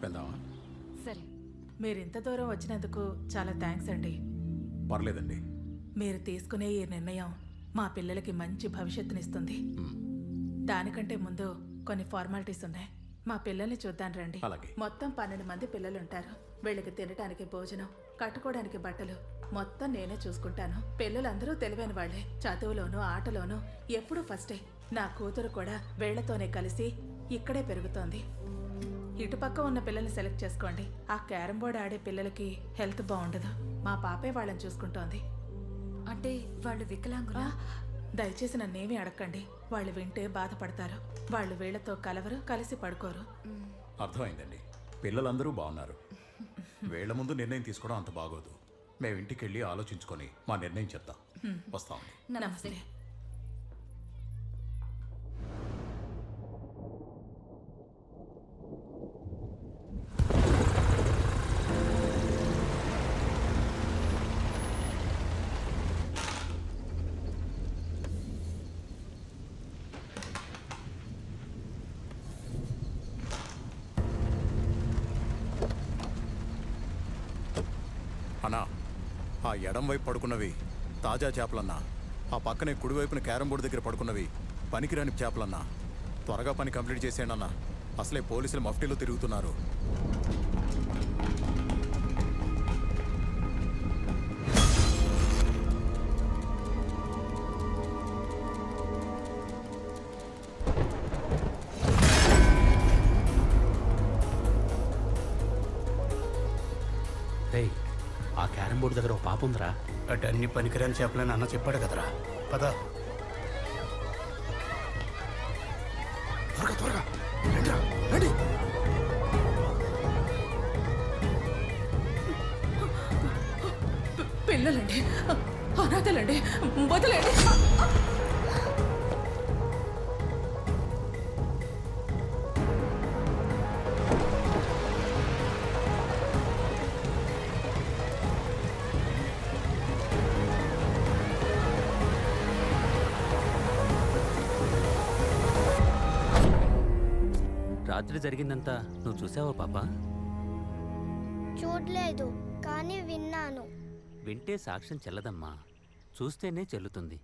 వెళ్దామా? సరే. మీరింత దూరం వచ్చినందుకు చాలా థ్యాంక్స్ అండి. పర్లేదండి. మీరు తీసుకునే ఈ నిర్ణయం మా పిల్లలకి మంచి భవిష్యత్తునిస్తుంది. దానికంటే ముందు కొన్ని ఫార్మాలిటీస్ ఉన్నాయి. మా పిల్లల్ని చూద్దాం రండి. అలాగే. మొత్తం 12 మంది పిల్లలుంటారు. వీళ్ళకి తినడానికి భోజనం, కట్టుకోవడానికి బట్టలు మొత్తం నేనే చూసుకుంటాను. పిల్లలందరూ తెలివైన వాళ్లే. చదువులోనూ ఆటలోనూ ఎప్పుడూ ఫస్టే. నా కూతురు కూడా వీళ్లతోనే కలిసి ఇక్కడే పెరుగుతోంది. ఇటుపక్క ఉన్న పిల్లల్ని సెలెక్ట్ చేసుకోండి. ఆ క్యారం బోర్డ్ ఆడే పిల్లలకి హెల్త్ బాగుండదు. మా పాపే వాళ్ళని చూసుకుంటోంది. అంటే వాళ్ళు వికలాంగులా? దయచేసి నన్నేమీ అడగండి. వాళ్ళు వింటే బాధపడతారు. వాళ్ళు వీళ్లతో కలవరు, కలిసి పడుకోరు. అర్థమైందండి. పిల్లలందరూ బాగున్నారు. వీళ్ల ముందు నిర్ణయం తీసుకోవడం అంత బాగోదు. మేము ఇంటికి వెళ్ళి ఆలోచించుకొని మా నిర్ణయం చెప్తాం. వస్తామండి. నమస్తే. అన్నా, ఆ ఎడం వైపు పడుకున్నవి తాజా చేపలన్నా. ఆ పక్కనే కుడివైపున క్యారం బోర్డు దగ్గర పడుకున్నవి పనికిరాని చేపలన్నా. త్వరగా పని కంప్లీట్ చేసేయండి అన్నా. అసలే పోలీసులు మఫ్టీలో తిరుగుతున్నారు. ఆ క్యారం బోర్డు దగ్గర ఒక పాప ఉందిరా. అటు అన్ని పనికిరాని చేపలని అన్న చెప్పాడు కదరా. పద త్వరగా త్వరగా రెడీ. పిల్లలండి, అనాథలండి, వదలండి. రాత్రి జరిగిందంతా నువ్వు చూసావా పాప? చూడలేదు, కానీ విన్నాను. వింటే సాక్ష్యం చెల్లదమ్మా, చూస్తేనే చెల్లుతుంది.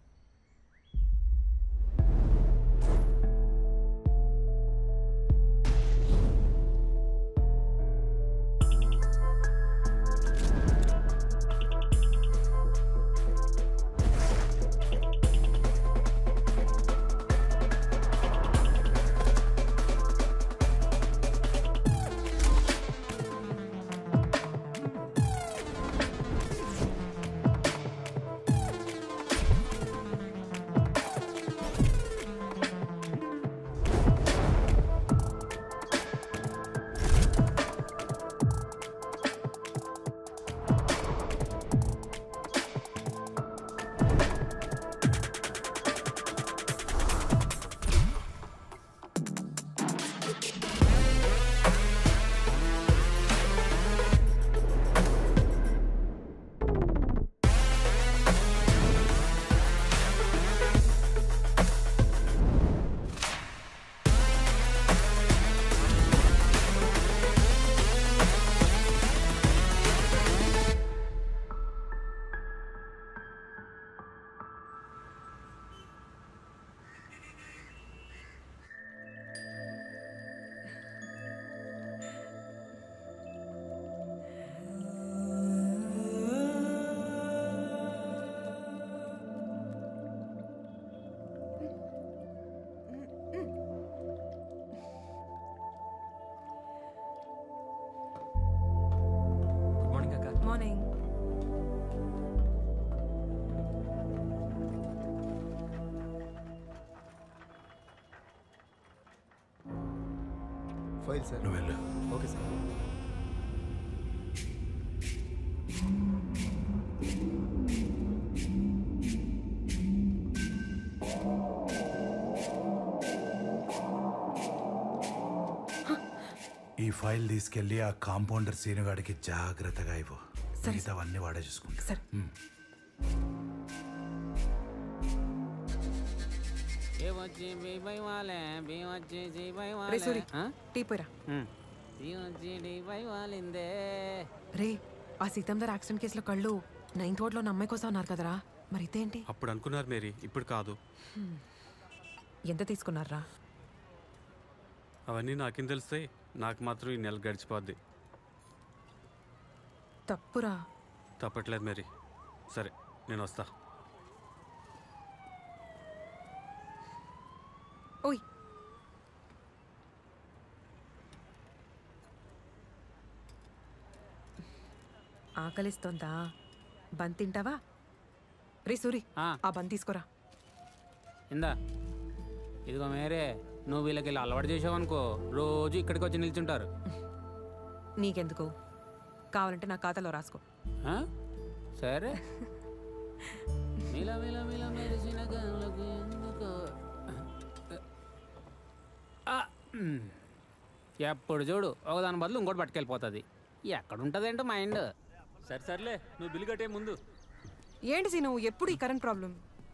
మార్నింగ్. File sir. నువ్వు వెళ్ళు. Okay sir. ఈ ఫైల్ తీసుకెళ్ళి ఆ కాంపౌండర్ సీనుగాడికి జాగ్రత్తగా ఇవ్వు. మిగతావన్నీ వాడే చూసుకుంటా. సరే. టీ పోయిరా. రే ఆ సీతందర్ యాక్సిడెంట్ కేసులో కళ్ళు 9th వార్డ్లో ఉన్న అమ్మాయి కోసం అన్నారు కదరా, మరి ఇదేంటి? అప్పుడు అనుకున్నారు మేరీ, ఇప్పుడు కాదు. ఎంత తీసుకున్నారా? అవన్నీ నాకేం తెలుస్తాయి, నాకు మాత్రం ఈ నెల గడిచిపోద్ది. తప్పురా. తప్పట్లేదు మేరీ. సరే నేను వస్తా. ఓయ్ ఆకలిస్తోందా? బంద్ తింటావా? రే సూరి ఆ బంద్ తీసుకోరా. ఇందా ఇదిగో మేరే, నువ్వు వీళ్ళకి ఇలా అలవాటు చేసావనుకో రోజు ఇక్కడికి వచ్చి నిల్చుంటారు. నీకెందుకు? కావాలంటే నా ఖాతాలో రాసుకో. ఆ? సరే. మిల మిల మిల మెరిసిన కళ్ళకు ఎందుకో. ఎప్పుడు చూడు ఒకదాని బదులు ఇంకోటి పట్టుకెళ్ళిపోతుంది. ఎక్కడుంటుందేంటో మైండ్. సరే సర్లే, నువ్వు బిల్లు కట్టే ముందు. ఏంటి సీ నువ్వు ఎప్పుడు ఈ కరెంట్ ప్రాబ్లం?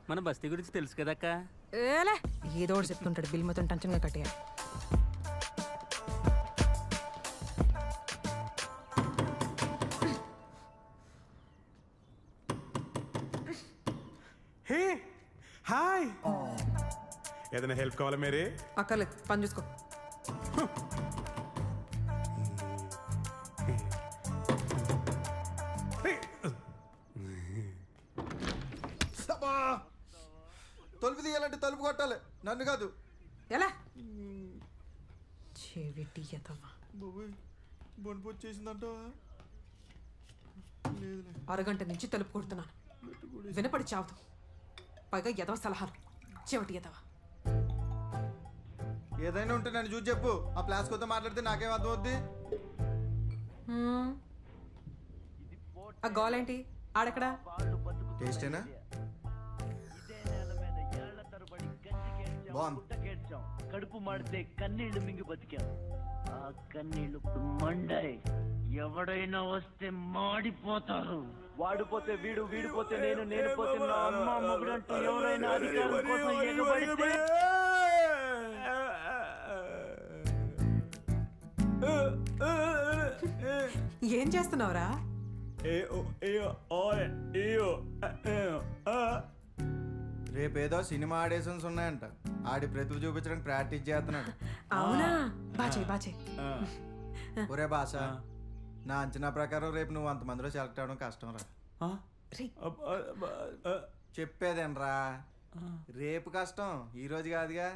మన బస్తీ గురించి తెలుసు కదక్క. ఏలే ఏదో ఒకటి చెప్తుంటాడు, బిల్ మొత్తం టెన్షన్గా కట్టేయాలి. హే హాయ్, ఏదైనా హెల్ప్ కావాలా మేరీ? అక్కర్లేదు, పని చూసుకో. తలుపు తీయాలంటే తలుపు కొట్టాలి, నన్ను కాదు. ఎలా చెవిటి ఎదవా. బొనుపు వచ్చేసిందంట. అరగంట నుంచి తలుపు కొడుతున్నాను, వినపడి చావుతాం. పైగా ఎదవ సలహాలు, చెవిటి ఎదవా. ఏదైనా ఉంటే నన్ను చూసి చెప్పు. ఆ ప్లాస్ కొత్త మాట్లాడితే నాకేం అర్థం అవుద్ది? ఆ గోలేంటి ఆడెక్కడా? టేస్టేనా? కడుపు మాడితే కన్నీళ్లు మింగి బతికాం. ఆ కన్నీళ్లు మండాయి. ఎవడైనా వస్తే మాడిపోతారు. వాడిపోతే వీడు, వీడిపోతే నేను, నేను పోతే నా అమ్మ మొగుడంటూ ఎవరైనా అధికారం కోసం ఎగబడితే ఏం చేస్తున్నావురా? రేపేదో సినిమా ఆడిషన్స్ ఉన్నాయంట. ఆడి ప్రతిభ చూపించడానికి ప్రాక్టీస్ చేస్తున్నాడు. అవునా? బాచే. ఒరే భాష, నా అంచనా ప్రకారం రేపు నువ్వు అంతమందిలో సెలెక్ట్ అవ్వడం కష్టం రా. చెప్పేదేనరా, రేపు కష్టం, ఈ రోజు కాదుగా.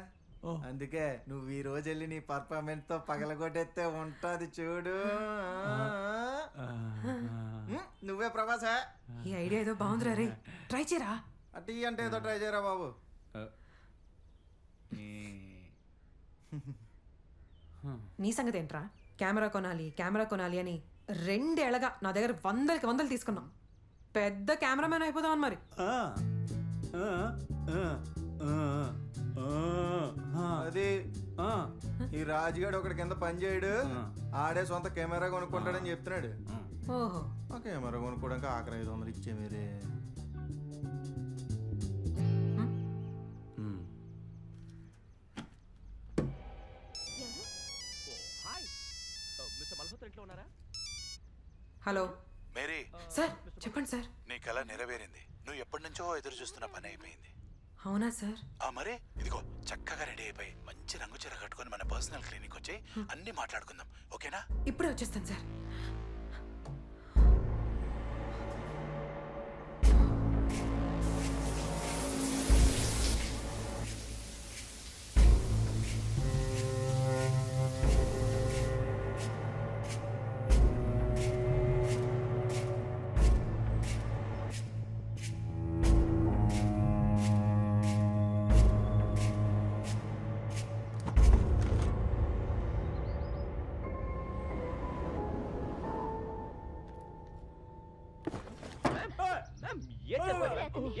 అందుకే నువ్వు ఈ రోజు వెళ్ళి నీ పర్ఫార్మెన్స్ తో పగలగొట్టేస్తే ఉంటది చూడు. నువ్వే ప్రభాస. ఈ ఐడియా ఏదో బాగుందిరా రే, ట్రై చేయరా. టీ అంటే ఏదో ట్రై చేయరా బాబు. నీ సంగతి ఏంట్రా? కెమెరా కొనాలి అని 2 ఏళ్ళగా నా దగ్గర 100 తీసుకున్నాం. పెద్ద కెమెరామెన్ అయిపోదామని మరి. అది ఈ రాజుగాడు ఒకటి కింద పని చేయడు, ఆడే సొంత కెమెరా కొనుక్కుంటాడని చెప్తున్నాడు. ఓహో, ఆ కెమెరా కొనుక్కోవడానికి ఆఖరి 500 ఇచ్చే మీరే. Hello Mary. సార్ చెప్పండి సార్. నీ కళ నెరవేరింది. నువ్వు ఎప్పటి నుంచో ఎదురు చూస్తున్న పని అయిపోయింది. అవునా సార్? మరి ఇదిగో చక్కగా రెడీ అయిపోయి మంచి రంగు చీర కట్టుకొని మన పర్సనల్ క్లినిక్ వచ్చి అన్ని మాట్లాడుకుందాం, ఓకేనా? ఇప్పుడే వచ్చేస్తాను సార్.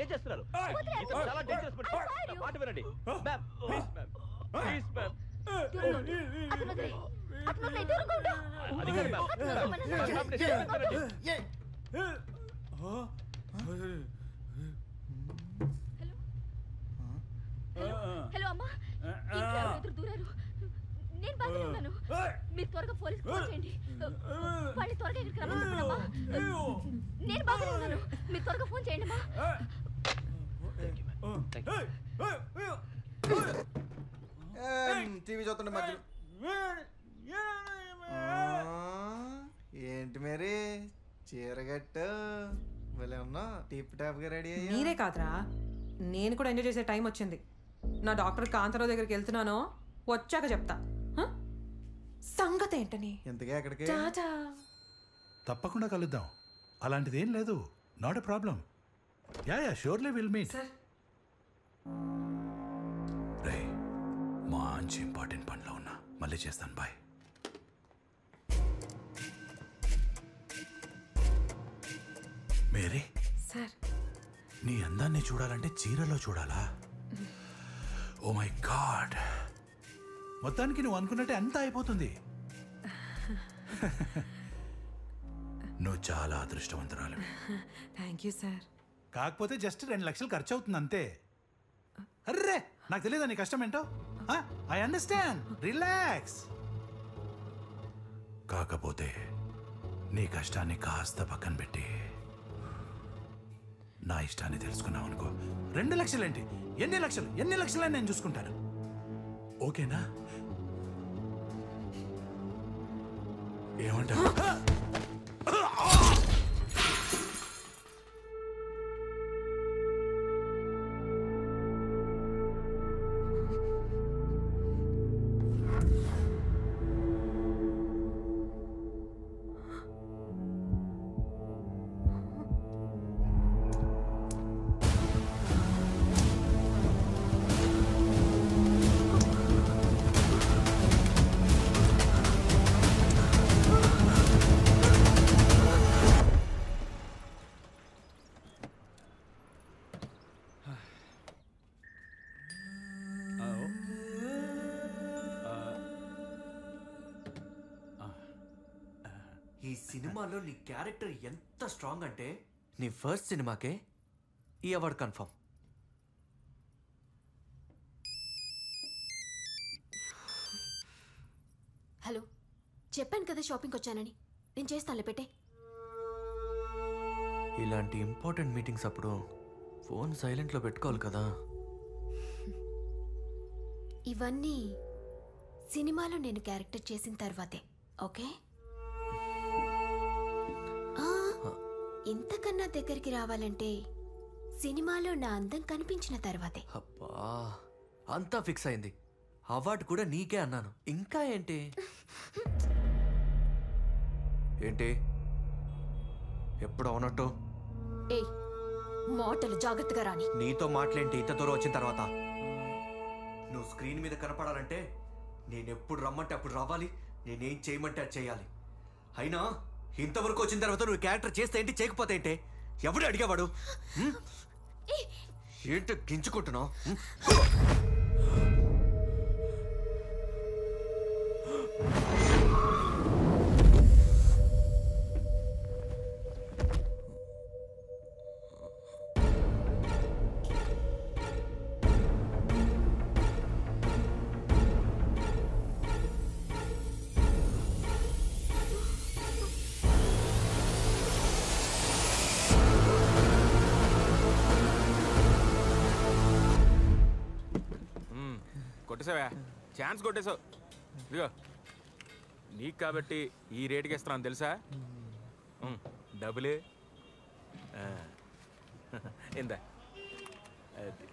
ఏం చేస్తున్నారు? చాలా డేంజరస్ పర్సన్. మాట వినండి ma'am, please ma'am, please ma'am. అది కాదు హలో అమ్మా, ఇంట్లో ఎదురు దూరారు. నేను బాగానే ఉన్నాను. మీరు త్వరగా పోలీస్ ఫోన్ చేయండి. వాళ్ళు త్వరగా ఇక్కడికి రమ్మని చెప్పండమ్మా. నేను బాగానే ఉన్నాను. మీరు త్వరగా ఫోన్ చేయండి అమ్మా. టీవీ చూస్తుండే మధ్య ఏంటి మరి చీరగట్టు భలే ఉన్నా టిప్ టాప్ గా రెడీ అయ్యా. మీరే కాదురా, నేను కూడా ఎంజాయ్ చేసే టైం వచ్చింది. నా డాక్టర్ కాంతారావు దగ్గరికి వెళ్తున్నాను, వచ్చాక చెప్తా సంగతి ఏంటని. ఎంతగా ఎక్కడికి? టాటా. తప్పకుండా కలుద్దాం. అలాంటిది ఏం లేదు. Not a problem. Ya surely will meet. రే మంచి ఇంపార్టెంట్ పనిలో ఉన్నా, మళ్ళీ చేస్తాను. బాయ్. మేరీ సార్, నీ అందాన్ని చూడాలంటే చీరలో చూడాలా? ఓ మై గాడ్, మొత్తానికి నువ్వు అనుకున్నట్టే అంతా అయిపోతుంది. నువ్వు చాలా అదృష్టవంతురాలు. Thank you sir. కాకపోతే జస్ట్ 2 లక్షలు ఖర్చు అవుతుంది అంతే. అర్రే, నాకు తెలియదా నీ కష్టం ఏంటో. I understand, relax. కాకపోతే నీ కష్టాన్ని కాస్త పక్కన పెట్టి నా ఇష్టాన్ని తెలుసుకున్నావు అనుకో, 2 లక్షలేంటి, ఎన్ని లక్షలని నేను చూసుకుంటాను. ఓకేనా? ఏమంటావు? ఈ సినిమాలో నీ క్యారెక్టర్ ఎంత స్ట్రాంగ్ అంటే నీ ఫస్ట్ సినిమాకే ఈ అవార్డు కన్ఫర్మ్. హలో, చెప్పాను కదా షాపింగ్కి వచ్చానని. నేను చేస్తానులే, పెట్టే. ఇలాంటి ఇంపార్టెంట్ మీటింగ్స్ అప్పుడు ఫోన్ సైలెంట్లో పెట్టుకోవాలి కదా. ఇవన్నీ సినిమాలో నేను క్యారెక్టర్ చేసిన తర్వాతే, ఓకే? ఇంతకన్నా దగ్గరికి రావాలంటే సినిమాలో నా అందం కనిపించిన తర్వాతే. అబ్బా, అంతా ఫిక్స్ అయింది. అవార్డు కూడా నీకే అన్నాను. ఇంకా ఏంటి ఏంటి ఎప్పుడు అవునట్టు? ఏయ్, మాటలు జాగ్రత్తగా రాని. నీతో మాట్లాంటి ఇంత దూరం వచ్చిన తర్వాత నువ్వు స్క్రీన్ మీద కనపడాలంటే నేనెప్పుడు రమ్మంటే అప్పుడు రావాలి, నేనేం చేయమంటే అది చేయాలి. అయినా ఇంతవరకు వచ్చిన తర్వాత నువ్వు క్యారెక్టర్ చేస్తే ఏంటి, చేయకపోతే ఏంటి? ఎవడు అడిగేవాడు? ఏంటి గించుకుంటున్నావు? కొట్టేసావా? ఛాన్స్ కొట్టేసావు. ఇదిగో నీకు కాబట్టి ఈ రేటుకి ఇస్తున్నాను తెలుసా? డబ్బులే ఇందా. అది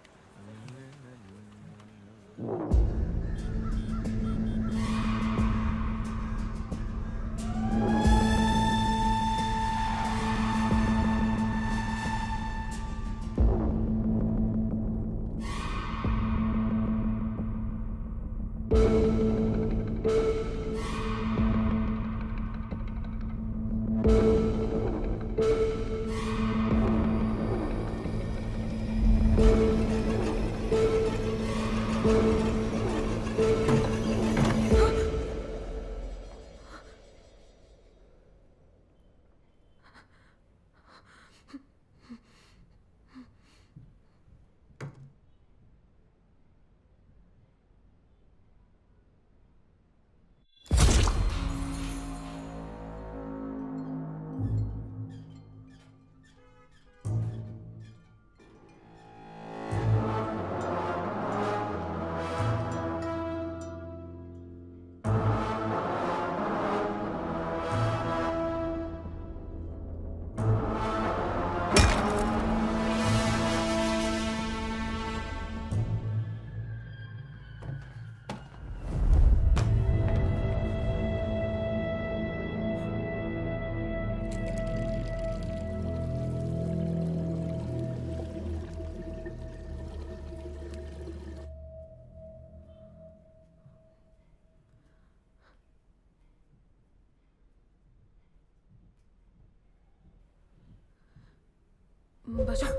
బజా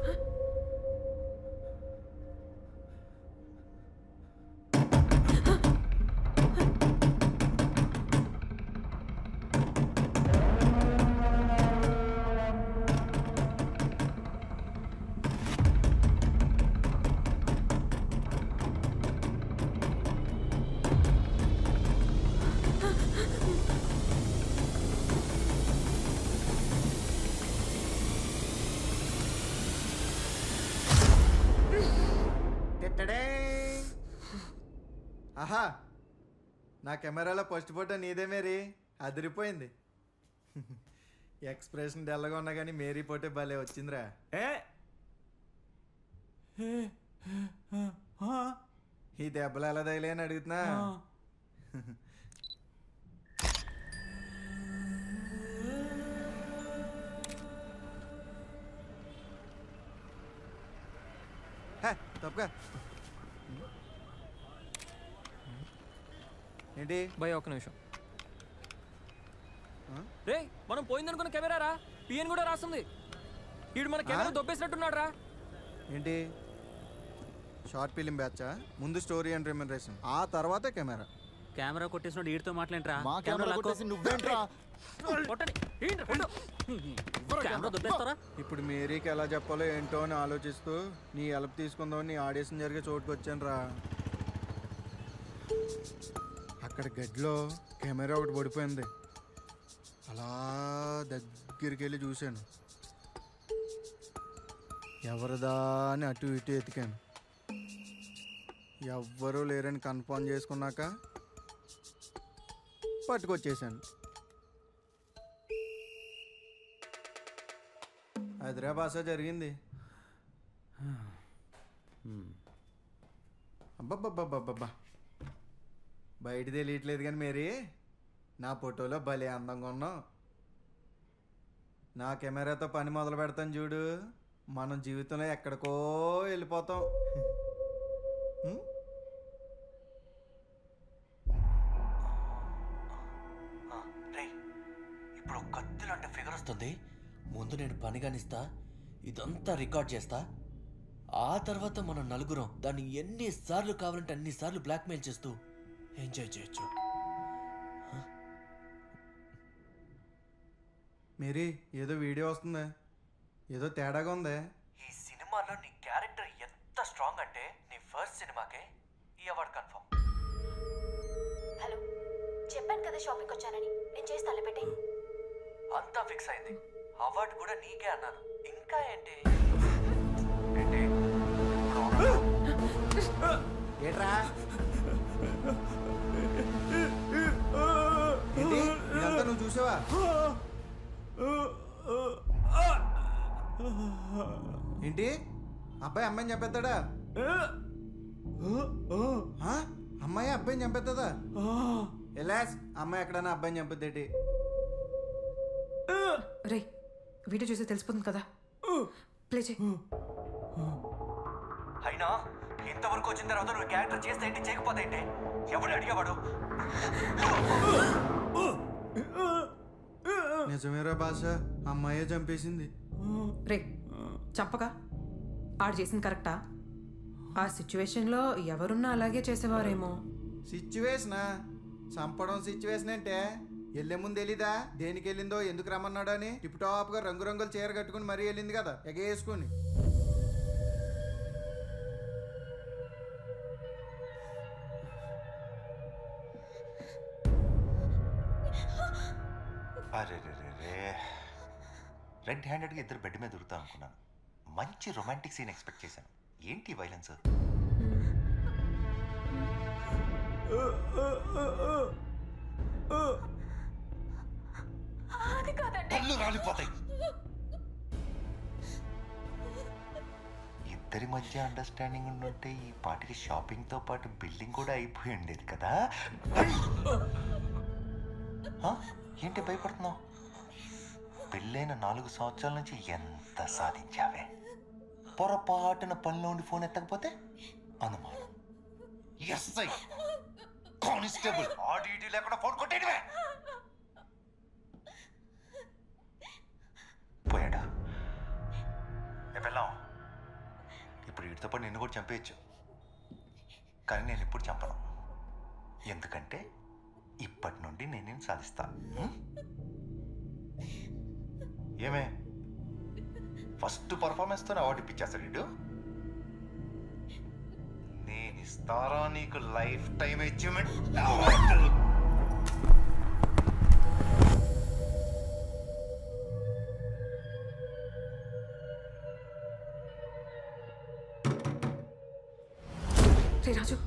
ఆహా, నా కెమెరాలో ఫస్ట్ ఫోటో నీదే మేరీ, అదిరిపోయింది. ఎక్స్ప్రెషన్ డల్గా ఉన్నా కానీ మేరీ ఫోటో భలే వచ్చిందిరా. ఈ దెబ్బలు ఎలా తగిలే అని అడుగుతున్నా. తప్పగా ఏంటి భయ ఒక్క నిమిషం. రే మనం పోయిందనుకున్న కెమెరా రా, పిఎన్ కూడా రాస్తుంది. వీడు మన కెమెరా దొబ్బేసినట్టున్నాడు రా. ఏంటి షార్ట్ ఫిలిం బ్యాచా? ముందు స్టోరీ అండ్ రెమ్యునరేషన్, ఆ తర్వాత కెమెరా. కెమెరా కొట్టేసినోడు వీడితో మాట్లాడరా? మా కెమెరా కొట్టేసి నువ్వేంట్రా? ఇప్పుడు మేరీకి ఎలా చెప్పాలో ఏంటో అని ఆలోచిస్తూ నీ హెల్ప్ తీసుకుందాం నీ ఆడిషన్ జరిగే చోటుకు వచ్చాను రా. అక్కడ గడ్డిలో కెమెరా ఒకటి పడిపోయింది. అలా దగ్గరికి వెళ్ళి చూశాను. ఎవరిదా అని అటు ఇటు ఎతికాను. ఎవ్వరూ లేరని కన్ఫర్మ్ చేసుకున్నాక పట్టుకొచ్చేసాను. అదిరా భాష జరిగింది. అబ్బబ్బబ్బబ్బబ్బా, బయట తెలియట్లేదు కానీ మేరీ నా ఫోటోలో భలే అందంగా ఉన్నావు. నా కెమెరాతో పని మొదలు పెడతాను చూడు, మనం జీవితంలో ఎక్కడికో వెళ్ళిపోతాం. ఇప్పుడు కత్తిలో అంటే ఫిగర్ వస్తుంది. ముందు నేను పని కానిస్తా, ఇదంతా రికార్డ్ చేస్తా. ఆ తర్వాత మనం నలుగురం దాన్ని ఎన్నిసార్లు కావాలంటే అన్నిసార్లు బ్లాక్మెయిల్ చేస్తూ ఎంజాయ్ చేయొచ్చు. మేరీ ఏదో వీడియో వస్తుంది, ఏదో తేడాగా ఉంది. ఈ సినిమాలో నీ క్యారెక్టర్ ఎంత స్ట్రాంగ్ అంటే నీ ఫస్ట్ సినిమాకే ఈ అవార్డు కన్ఫర్మ్. హలో, చెప్పాను కదా షాపింగ్కి వచ్చానని. నేను చేసి తలపెట్టి అంతా ఫిక్స్ అయింది. అవార్డు కూడా నీకే అన్నాను. ఇంకా ఏంటి ఏట్రా ఇదంతా నువ్వు చూసావా? ఏంటి అబ్బాయి అమ్మాయిని చంపేస్తాడా? అమ్మాయి అబ్బాయిని చంపేస్తుందా? ఎలాస్ అమ్మాయి ఎక్కడన్నా అబ్బాయిని చంపేదేటి? రే వీడియో చూసి తెలిసిపోతుంది కదా, ప్లే చేయి. అయినా ఇంతవరకు వచ్చిన తర్వాత నువ్వు క్యారెక్టర్ చేస్తే ఏంటి, చేయకపోతే ఏంటి? ఎవడు అడిగేవాడు? నిజమేరా భాష, అమ్మాయే చంపేసింది. రే చంపగా ఆడు చేసింది కరెక్టా? ఆ సిచ్యువేషన్లో ఎవరున్నా అలాగే చేసేవారేమో. సిచ్యువేషనా? చంపడం సిచ్యువేషన్ అంటే వెళ్ళే ముందు తెలీదా దేనికి వెళ్ళిందో, ఎందుకు రమ్మన్నాడో అని? టిప్ టాప్ గా రంగురంగులు చీర కట్టుకుని మరీ వెళ్ళింది కదా ఎగేసుకుని. అరే రెడ్ హ్యాండెడ్గా ఇద్దరు బెడ్ మీద దొరుకుతా అనుకున్నాను. మంచి రొమాంటిక్ సీన్ ఎక్స్పెక్ట్ చేశాను. ఏంటి వైలెన్స్? పళ్ళు రాలిపోతాయి. ఇద్దరి మధ్య అండర్స్టాండింగ్ ఉండుంటే ఈ పాటికి షాపింగ్తో పాటు బిల్డింగ్ కూడా అయిపోయి ఉండేది కదా. ఏంటి భయపడుతున్నావు? పెళ్ళైన 4 సంవత్సరాల నుంచి ఎంత సాధించావే? పొరపాటున పనిలో ఉండి ఫోన్ ఎత్తకపోతే అనుమానం. ఎస్ఐ కానిస్టేబుల్ ఆడిటీ లేకుండా ఫోన్ కొట్టేయడమే. పోయాడా? వెళ్ళాం. ఇప్పుడు వీటితో పాటు నిన్ను కూడా చంపేయచ్చు, కానీ నేను ఇప్పుడు చంపను. ఎందుకంటే ఇప్పటి నుండి నేను సాధిస్తా. ఏమే ఫస్ట్ పర్ఫార్మెన్స్తో అవార్డు ఇప్పించేస్తాడు వీడు. నేను ఇస్తారా నీకు లైఫ్ టైం అచీవ్మెంట్ అవార్డు. రే రాజు,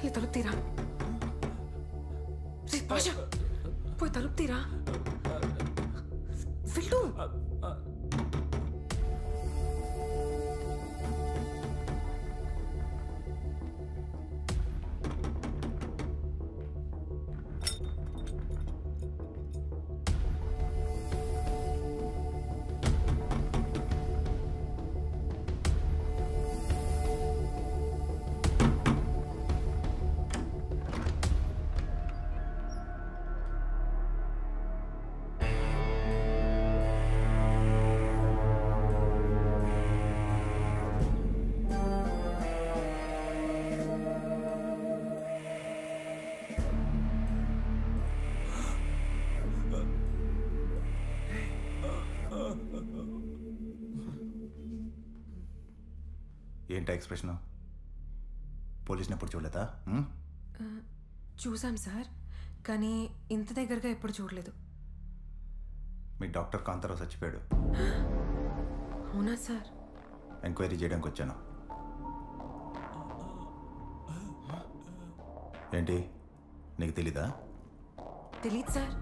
ఈ తలుపు తీరా. రే భాష, పోయి తలుపు తీరా. వెళ్ళు. ఏంటా ఎక్స్ప్రెషన్? పోలీసుని ఎప్పుడు చూడలేదా? చూసాం సార్, కానీ ఇంత దగ్గరగా ఎప్పుడు చూడలేదు. మీ డాక్టర్ కాంతారావు చచ్చిపోయాడు. అవునా సార్? ఎంక్వైరీ చేయడానికి వచ్చాను. ఏంటి నీకు తెలీదా? తెలీదు సార్.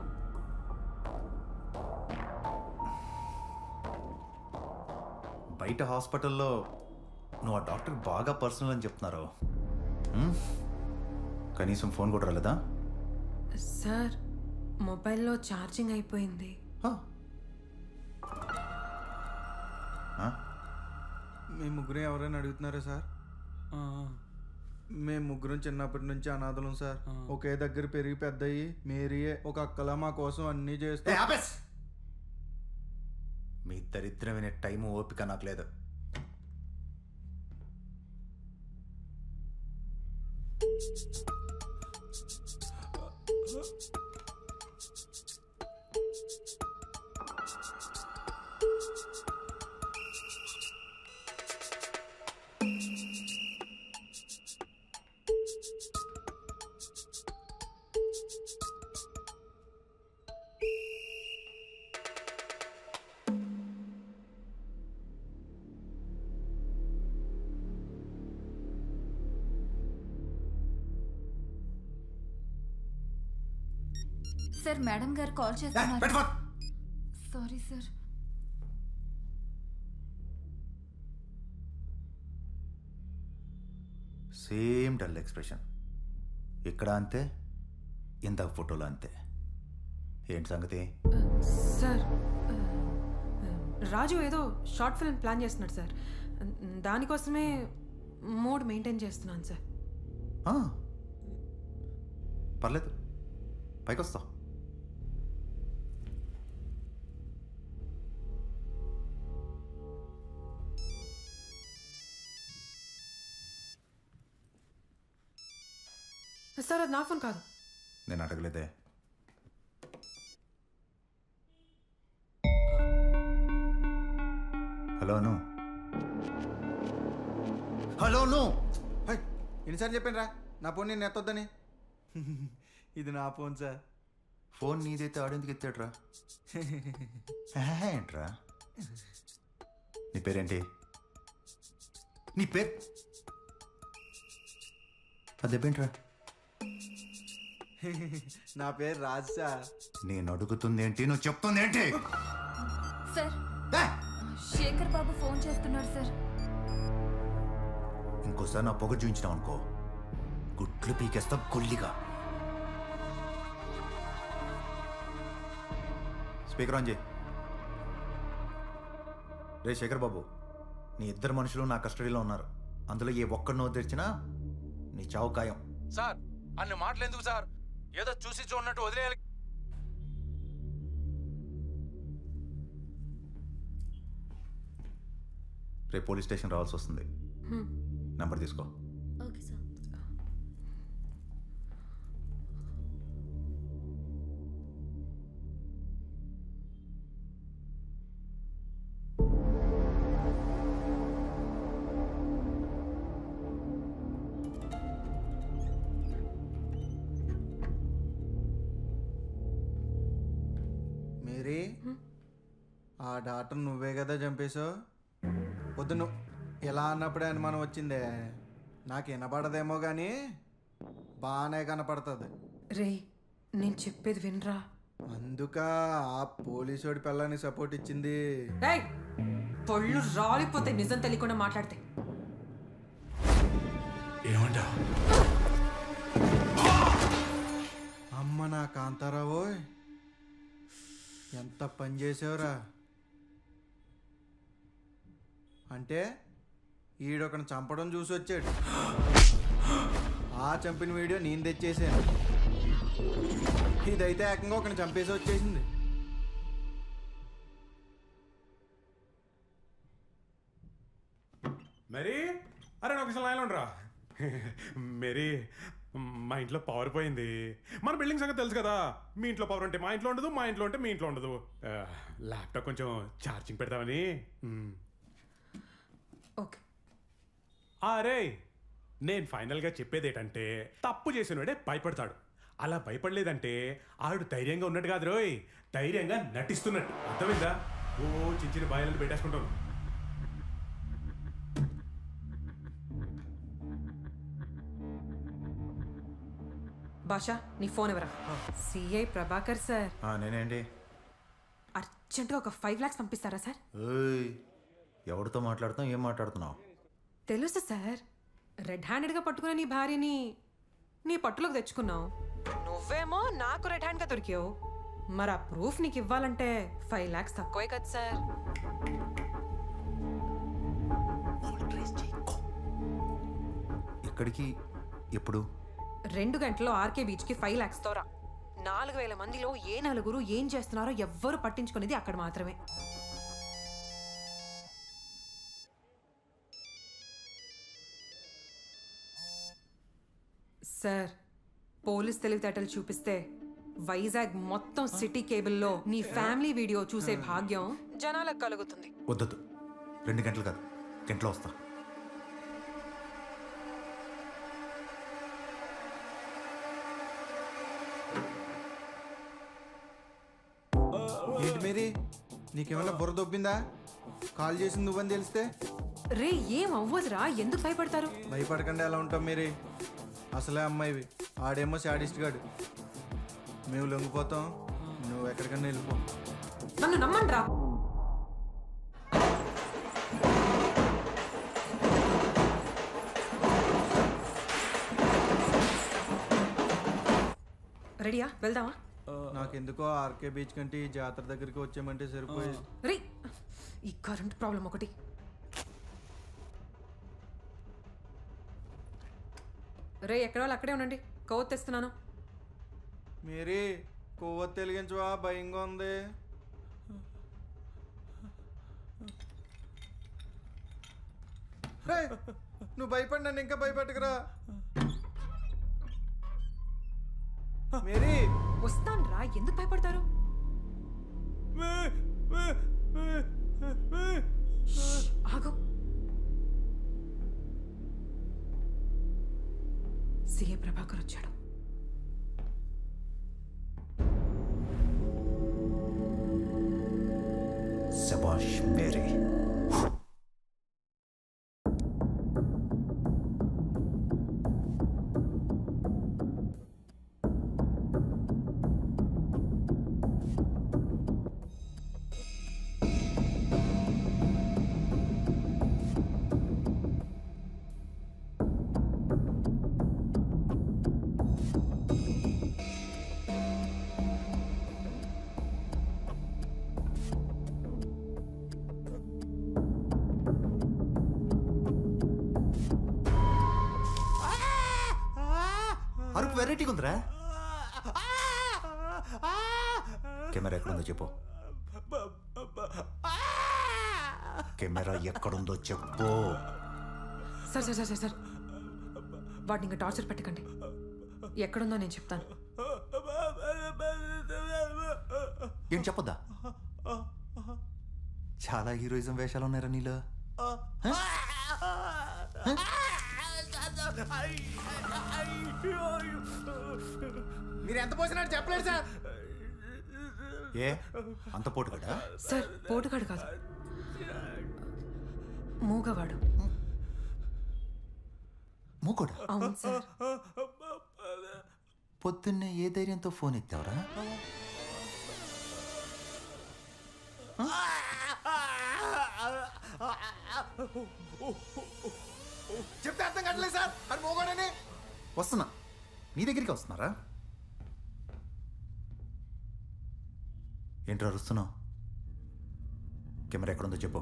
బయట హాస్పిటల్లో నువ్వు ఆ డాక్టర్ బాగా పర్సనల్ అని చెప్తున్నారు. కనీసం ఫోన్ కూడా రాలేదా? సార్, మొబైల్లో ఛార్జింగ్ అయిపోయింది. మీ ముగ్గురు ఎవరైనా అడుగుతున్నారా సార్? మేము ముగ్గురం చిన్నప్పటి నుంచి అనాథలం సార్. ఒకే దగ్గర పెరిగి పెద్దయి మేరీయే ఒక అక్కలా మా కోసం అన్నీ చేస్తే. మీ దరిద్రమైన టైము ఓపిక నాకు లేదు. సార్, మేడం గారు కాల్ చేస్తున్నారు. Sorry sir. Same dull expression. ఇక్కడ అంతే, ఇంత ఫోటోలో అంతే. ఏంటి సంగతి? సార్, రాజు ఏదో షార్ట్ ఫిల్మ్ ప్లాన్ చేస్తున్నాడు సార్. దానికోసమే మూడ్ మెయింటైన్ చేస్తున్నాను సార్. పర్లేదు, పైకి వస్తా. సార్, అది నా ఫోన్ కాదు. నేను అడగలేదే. హలో అను. హలో అను. ఎన్నిసార్లు చెప్పాను రా నా ఫోన్ నేను ఎత్తొద్దని. ఇది నా ఫోన్ సార్. ఫోన్ నీదైతే ఆడేందుకు ఎత్తాడురా? ఏంట్రా నీ పేరేంటి? నీ పేరు అదేంట్రా? నా పేరు రాజ్ సార్. నేను అడుగుతుంది ఏంటి, నువ్వు చెప్తుంది ఏంటి? సార్, శేఖర్ బాబు ఫోన్ చేస్తున్నారు సార్. ఇంకోసారి నా పొగ చూపించినావు అనుకో, గుట్లు పీకేస్తా గుల్లిగా. స్పీకర్ ఆన్ చేయి. రే శేఖర్ బాబు, నీ ఇద్దరు మనుషులు నా కస్టడీలో ఉన్నారు. అందులో ఏ ఒక్కడినో తెరిచినా నీ చావు ఖాయం. సార్, అన్ని మాటలు ఎందుకు సార్? ఏదో చూసి చూడనట్టు వదిలేయాలి. రేపు పోలీస్ స్టేషన్ రావాల్సి వస్తుంది. నెంబర్ తీసుకో. Okay sir. మేరీ, ఆ డాక్టర్ నువ్వే కదా చంపేశావు? వద్దు, నువ్వు ఎలా అన్నప్పుడే అనుమానం వచ్చిందే. నాకు వినపడదేమో కానీ బాగానే కనపడుతుంది. రే నేను చెప్పేది వినరా. అందుక ఆ పోలీసోడి పిల్లని సపోర్ట్ ఇచ్చింది. పళ్ళు రాలిపోతే నిజం తెలియకుండా మాట్లాడితే. ఏమంటా? అమ్మ నా కాంతారావు, ఎంత పని చేసావురా. అంటే ఈడొకని చంపడం చూసి వచ్చాడు. ఆ చంపిన వీడియో నేను తెచ్చేసాను. ఇదైతే ఏకంగా ఒకని చంపేసి వచ్చేసింది. మరి అరే నాకు అసలు లైన్లో ఉండరా. మేరీ, మా ఇంట్లో పవర్ పోయింది. మన బిల్డింగ్ సంగతి తెలుసు కదా. మీ ఇంట్లో పవర్ ఉంటే మా ఇంట్లో ఉండదు, మా ఇంట్లో ఉంటే మీ ఇంట్లో ఉండదు. ల్యాప్టాప్ కొంచెం ఛార్జింగ్ పెడతామని. ఓకే. అరే నేను ఫైనల్గా చెప్పేది ఏంటంటే, తప్పు చేసినోడే భయపడతాడు. అలా భయపడలేదంటే ఆవిడ ధైర్యంగా ఉన్నట్టు కాదు రోయ్, ధైర్యంగా నటిస్తున్నట్టు. అర్థమైందా? ఓ చిన్న చిన్న బాయలను పెట్టేసుకుంటాను. భాషా నీ ఫోన్ ఎవరా? CI Prabhakar sir. నేనేంటి? అర్జెంటుగా ఒక 5 lakhs పంపిస్తారా సార్? ఎవరితో మాట్లాడుతాం, ఏం మాట్లాడుతున్నావు? తెలుసు సార్, రెడ్ హ్యాండెడ్గా పట్టుకున్న నీ భార్యని నీ పట్టులోకి తెచ్చుకున్నావు. నువ్వేమో నాకు రెడ్ హ్యాండ్గా దొరికావు. మరి ఆ ప్రూఫ్ నీకు ఇవ్వాలంటే 5 lakhs తక్కువే కదా సార్? ఎక్కడికి, ఎప్పుడు? 2 గంటల్లో ఆర్కే బీచ్కి 5 lakhsతో రా. 4000 మందిలో ఏ నలుగురు ఏం చేస్తున్నారో ఎవ్వరు పట్టించుకునేది అక్కడ మాత్రమే. సార్, పోలీస్ తెలివితేటలు చూపిస్తే వైజాగ్ మొత్తం సిటీ కేబుల్లో నీ ఫ్యామిలీ వీడియో చూసే భాగ్యం జనాలకు కలుగుతుంది. వద్దొద్దు, 2 గంటలు కాదు, గంటలో వస్తా. ఏంటి మేరీ, నీకేమన్నా బుర్ర దొబ్బిందా? కాల్ చేసింది నువ్వని తెలిస్తే? రే ఏం అవ్వదురా, ఎందుకు భయపడతారు? భయపడకుండా ఎలా ఉంటాం మేరీ? అసలే అమ్మాయివి, ఆడేమో శాడిస్ట్ గాడు. మేము లొంగిపోతాం, నువ్వు ఎక్కడికన్నా వెళ్ళిపో. నన్ను నమ్మండి రా. రెడీయా, వెళ్దామా? నాకెందుకో ఆర్కే బీచ్ కంటే ఈ జాతర దగ్గరికి వచ్చామంటే సరిపోయేది. రే ఈ కరెంట్ ప్రాబ్లం ఒకటి. రే ఎక్కడ వాళ్ళు అక్కడే ఉండండి, కొవ్వొత్తి తెస్తున్నాను. మేరీ, కొవ్వొత్తి వెలిగించవా, భయంగా ఉంది. నువ్వు భయపడి నన్ను ఇంకా భయపెట్టకురా. మేరీ వస్తాను రా, ఎందుకు భయపడతారు? ఆగు. సిఏ ప్రభాకర్ వచ్చాడు. శభాష్ మేరీ. అరుపు వెరైటీగా ఉందిరా. కెమెరా ఎక్కడుందో చెప్పు. కెమెరా ఎక్కడుందో చెప్పు. సార్ సార్ సార్ సార్ వాడిని ఇంకా టార్చర్ పెట్టకండి. ఎక్కడుందో నేను చెప్తాను. ఏం చెప్పొద్దా? చాలా హీరోయిజం వేషాలు ఉన్నారా నీలో? మీరు ఎంత పోసినట్టు చెప్పలేదు సార్. ఏ అంత పోటుగాడా? సార్ పోటుగాడు కాదు, మూగవాడు. మూకోడా? అవును సార్. పొద్దున్నే ఏ ధైర్యంతో ఫోన్ ఎత్తావరా? చెప్తే అర్థం కావట్లేదు సార్. అది మోగాడని. వస్తున్నా, నీ దగ్గరికి వస్తున్నారా? ఏంట్రా అరుస్తున్నావు? కెమెరా ఎక్కడుందో చెప్పు.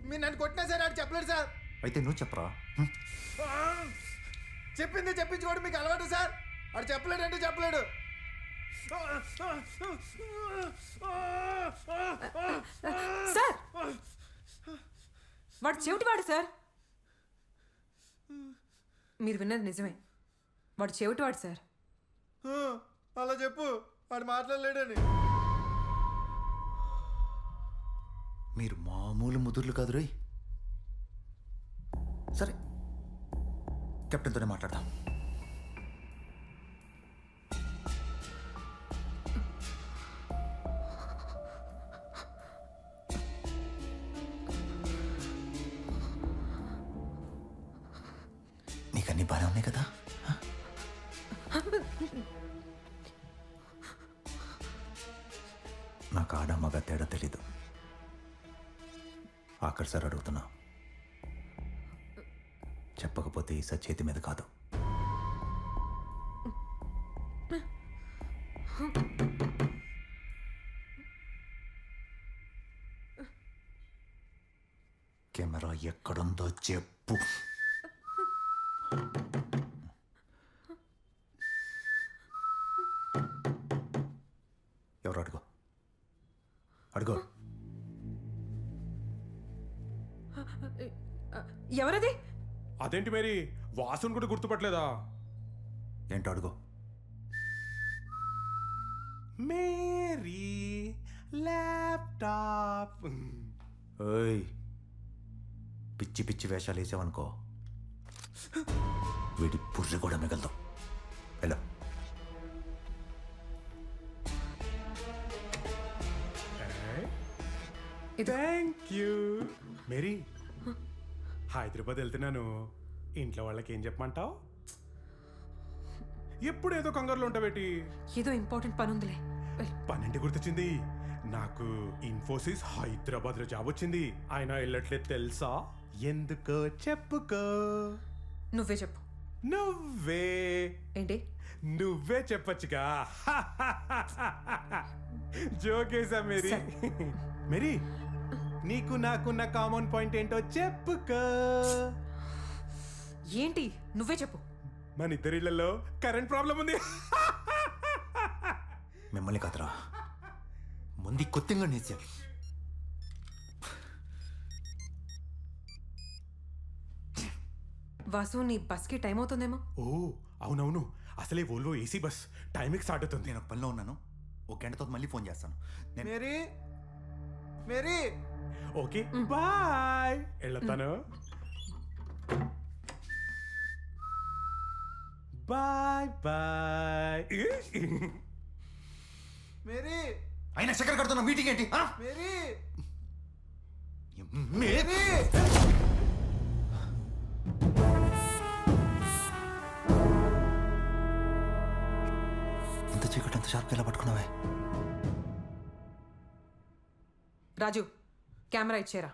మీరు నన్ను కొట్టినా సార్ ఆడు చెప్పలేడు సార్. అయితే నువ్వు చెప్పరా. చెప్పింది చెప్పించుకోవడం మీకు అలవాటు సార్. ఆడు చెప్పలేడు అంటే చెప్పలేడు. సార్ వాడు చెవిటివాడు సార్. మీరు విన్నది నిజమే, వాడు చెవిటివాడు సార్. అలా చెప్పు, వాడు మాట్లాడలేడని. మీరు మామూలు ముదుర్లు కాదు రోయ్. సరే, కెప్టెన్తోనే మాట్లాడదాం. నీకన్నీ బాగానే ఉన్నాయి కదా? నాకు ఆడ మగ తేడా తెలీదు. ఆఖరి సార్ అడుగుతున్నా, చెప్పకపోతే ఈసారి చేతి మీద కాదు. కెమెరా ఎక్కడుందో చెప్పు. ఎవరు అడుగు అడుగు. ఎవరది? అదేంటి మేరీ, వాసుని కూడా గుర్తుపట్టలేదా? ఏంటో అడుగు. Mary laptop. ఓయ్, పిచ్చి పిచ్చి వేషాలు వేసావనుకో వీడి పుర్రె కూడా మిగలదు. Hello, thank you. Mary, Hyderabad వెళ్తున్నాను. ఇంట్లో వాళ్ళకి ఏం చెప్పమంటావు? ఎప్పుడు ఏదో కంగారులో ఉంటావేటి? ఏదో ఇంపార్టెంట్ పని ఉందిలే. పన్నెండు గుర్తొచ్చింది. నాకు ఇన్ఫోసిస్ హైదరాబాద్ లో జాబ్ వచ్చింది. ఆయన వెళ్ళట్లేదు తెలుసా? ఎందుకో చెప్పుకో. నువ్వే చెప్పు. నువ్వే ఏంటి? నువ్వే చెప్పచ్చుగా. జోకేసా మేరీ? మేరీ, నీకు నాకున్న కామన్ పాయింట్ ఏంటో చెప్పుకో. ఏంటి? నువ్వే చెప్పు. మన ఇద్దరిళ్లలో కరెంట్ ప్రాబ్లం ఉంది. మిమ్మల్ని కదరా, ముందు కొత్తగా నేర్చారు. వాసు, నీ బస్కి టైం అవుతుందేమో. ఓ అవునవును, అసలే ఓల్వో ఏసీ బస్ టైంకి స్టార్ట్ అవుతుంది. నేను ఒక పనిలో ఉన్నాను, ఒక గంట తర్వాత మళ్ళీ ఫోన్ చేస్తాను. Mary, Mary. ఓకే బాయ్, వెళ్తాను. Bye bye. మేరీ, అయినా చక్కెర కడుతున్నా మీటింగ్ ఏంటి? Mary, Mary. ఇంత చీకటి అంత షార్ప్గా ఎలా పట్టుకున్నావే? రాజు, కెమెరా ఇచ్చేరా.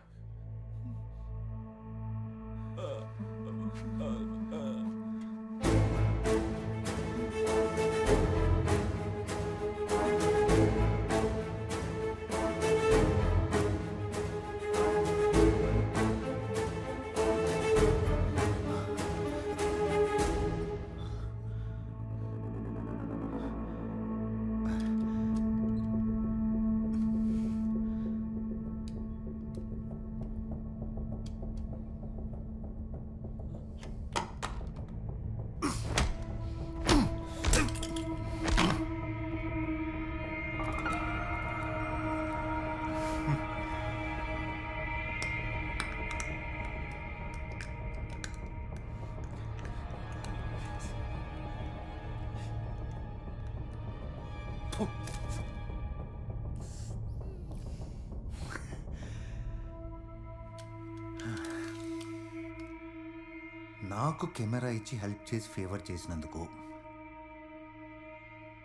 నాకు కెమెరా ఇచ్చి హెల్ప్ చేసి ఫేవర్ చేసినందుకు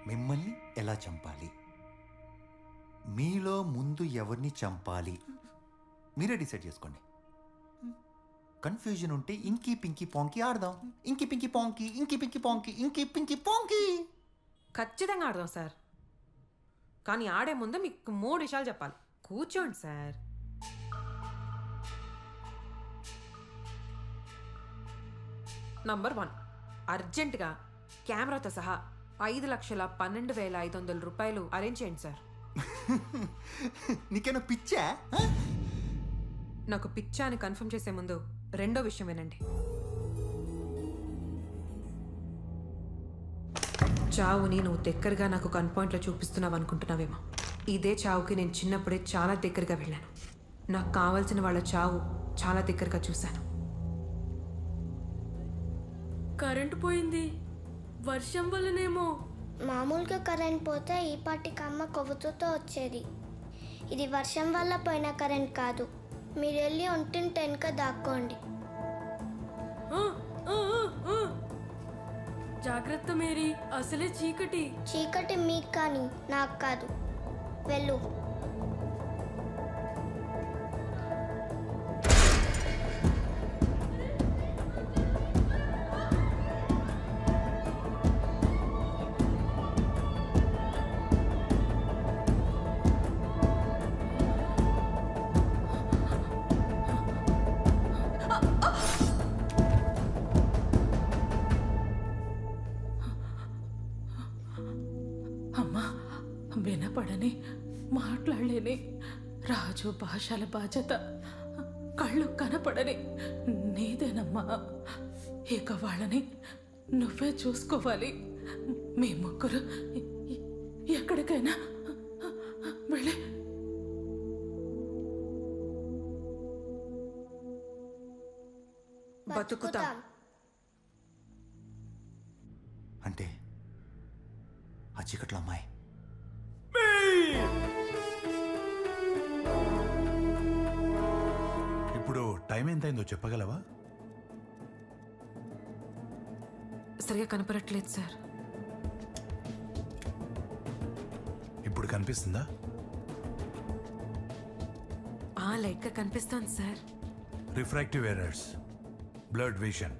మిమ్మల్ని ఎలా చంపాలి, మీలో ముందు ఎవరిని చంపాలి మీరే డిసైడ్ చేసుకోండి. కన్ఫ్యూజన్ ఉంటే ఇంకీ పింకీ పాంకీ ఆడదాం. Inky pinky ponky, inky pinky ponky, inky pinky ponky. ఖచ్చితంగా ఆడదాం సార్. కానీ ఆడే ముందు మీకు 3 విషయాలు చెప్పాలి. కూర్చోండి సార్. నంబర్ 1, అర్జెంటుగా కెమెరాతో సహా 5,12,500 రూపాయలు అరేంజ్ చేయండి సార్. నీకేనా పిచ్చా? నాకు పిచ్చా అని కన్ఫర్మ్ చేసే ముందు రెండో విషయం వినండి. చావుని నువ్వు దగ్గరగా నాకు గన్ పాయింట్లో చూపిస్తున్నావు అనుకుంటున్నావేమో. ఇదే చావుకి నేను చిన్నప్పుడే చాలా దగ్గరగా వెళ్ళాను. నాకు కావాల్సిన వాళ్ళ చావు చాలా దగ్గరగా చూశాను. కరెంటు పోయింది, వర్షం వల్లనేమో. మామూలుగా కరెంట్ పోతే ఈ పాటికి అమ్మ కొవ్వుతో వచ్చేది. ఇది వర్షం వల్ల పోయిన కరెంట్ కాదు. మీరు వెళ్ళి ఒంటిని వెనుక దాక్కోండి. జాగ్రత్త మేరీ, అసలే చీకటి. చీకటి మీకు కానీ నాకు కాదు. వెళ్ళు. వినపడని మాట్లాడలేని రాజు భాషల బాధ్యత కళ్ళు కనపడని నీదేనమ్మా. ఇక వాళ్ళని నువ్వే చూసుకోవాలి. మీ ముగ్గురు ఎక్కడికైనా వెళ్ళి బతుకుతాం. అంటే ఆ చీకట్లో అమ్మాయి ఇప్పుడు టైం ఎంతైందో చెప్పగలవా? సరిగా కనపడట్లేదు సార్. ఇప్పుడు కనిపిస్తుందా? లైట్గా కనిపిస్తోంది sir. Refractive errors, blurred vision.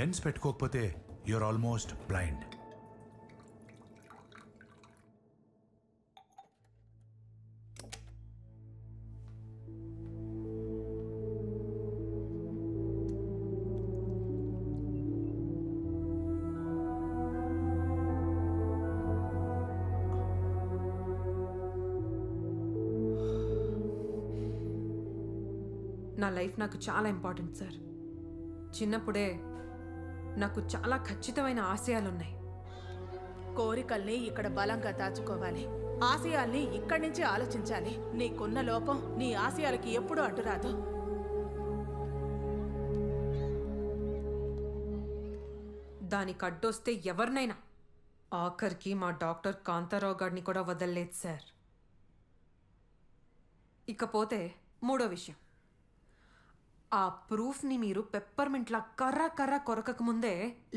Lens పెట్టుకోకపోతే యూఆర్ ఆల్మోస్ట్ బ్లైండ్. నా లైఫ్ నాకు చాలా ఇంపార్టెంట్ సార్. చిన్నప్పుడే నాకు చాలా ఖచ్చితమైన ఆశయాలున్నాయి. కోరికల్ని ఇక్కడ బలంగా దాచుకోవాలి. ఆశయాల్ని ఇక్కడి నుంచి ఆలోచించాలి. నీకున్న లోపం నీ ఆశయాలకి ఎప్పుడూ అడ్డురాదు. దానికి అడ్డొస్తే ఎవరినైనా, ఆఖరికి మా డాక్టర్ కాంతారావు గారిని కూడా వదలలేదు సార్. ఇకపోతే మూడో విషయం, ఆ ప్రూఫ్ని మీరు పెప్పర్మెంట్లా కర్ర కర్ర కొరకక ముందే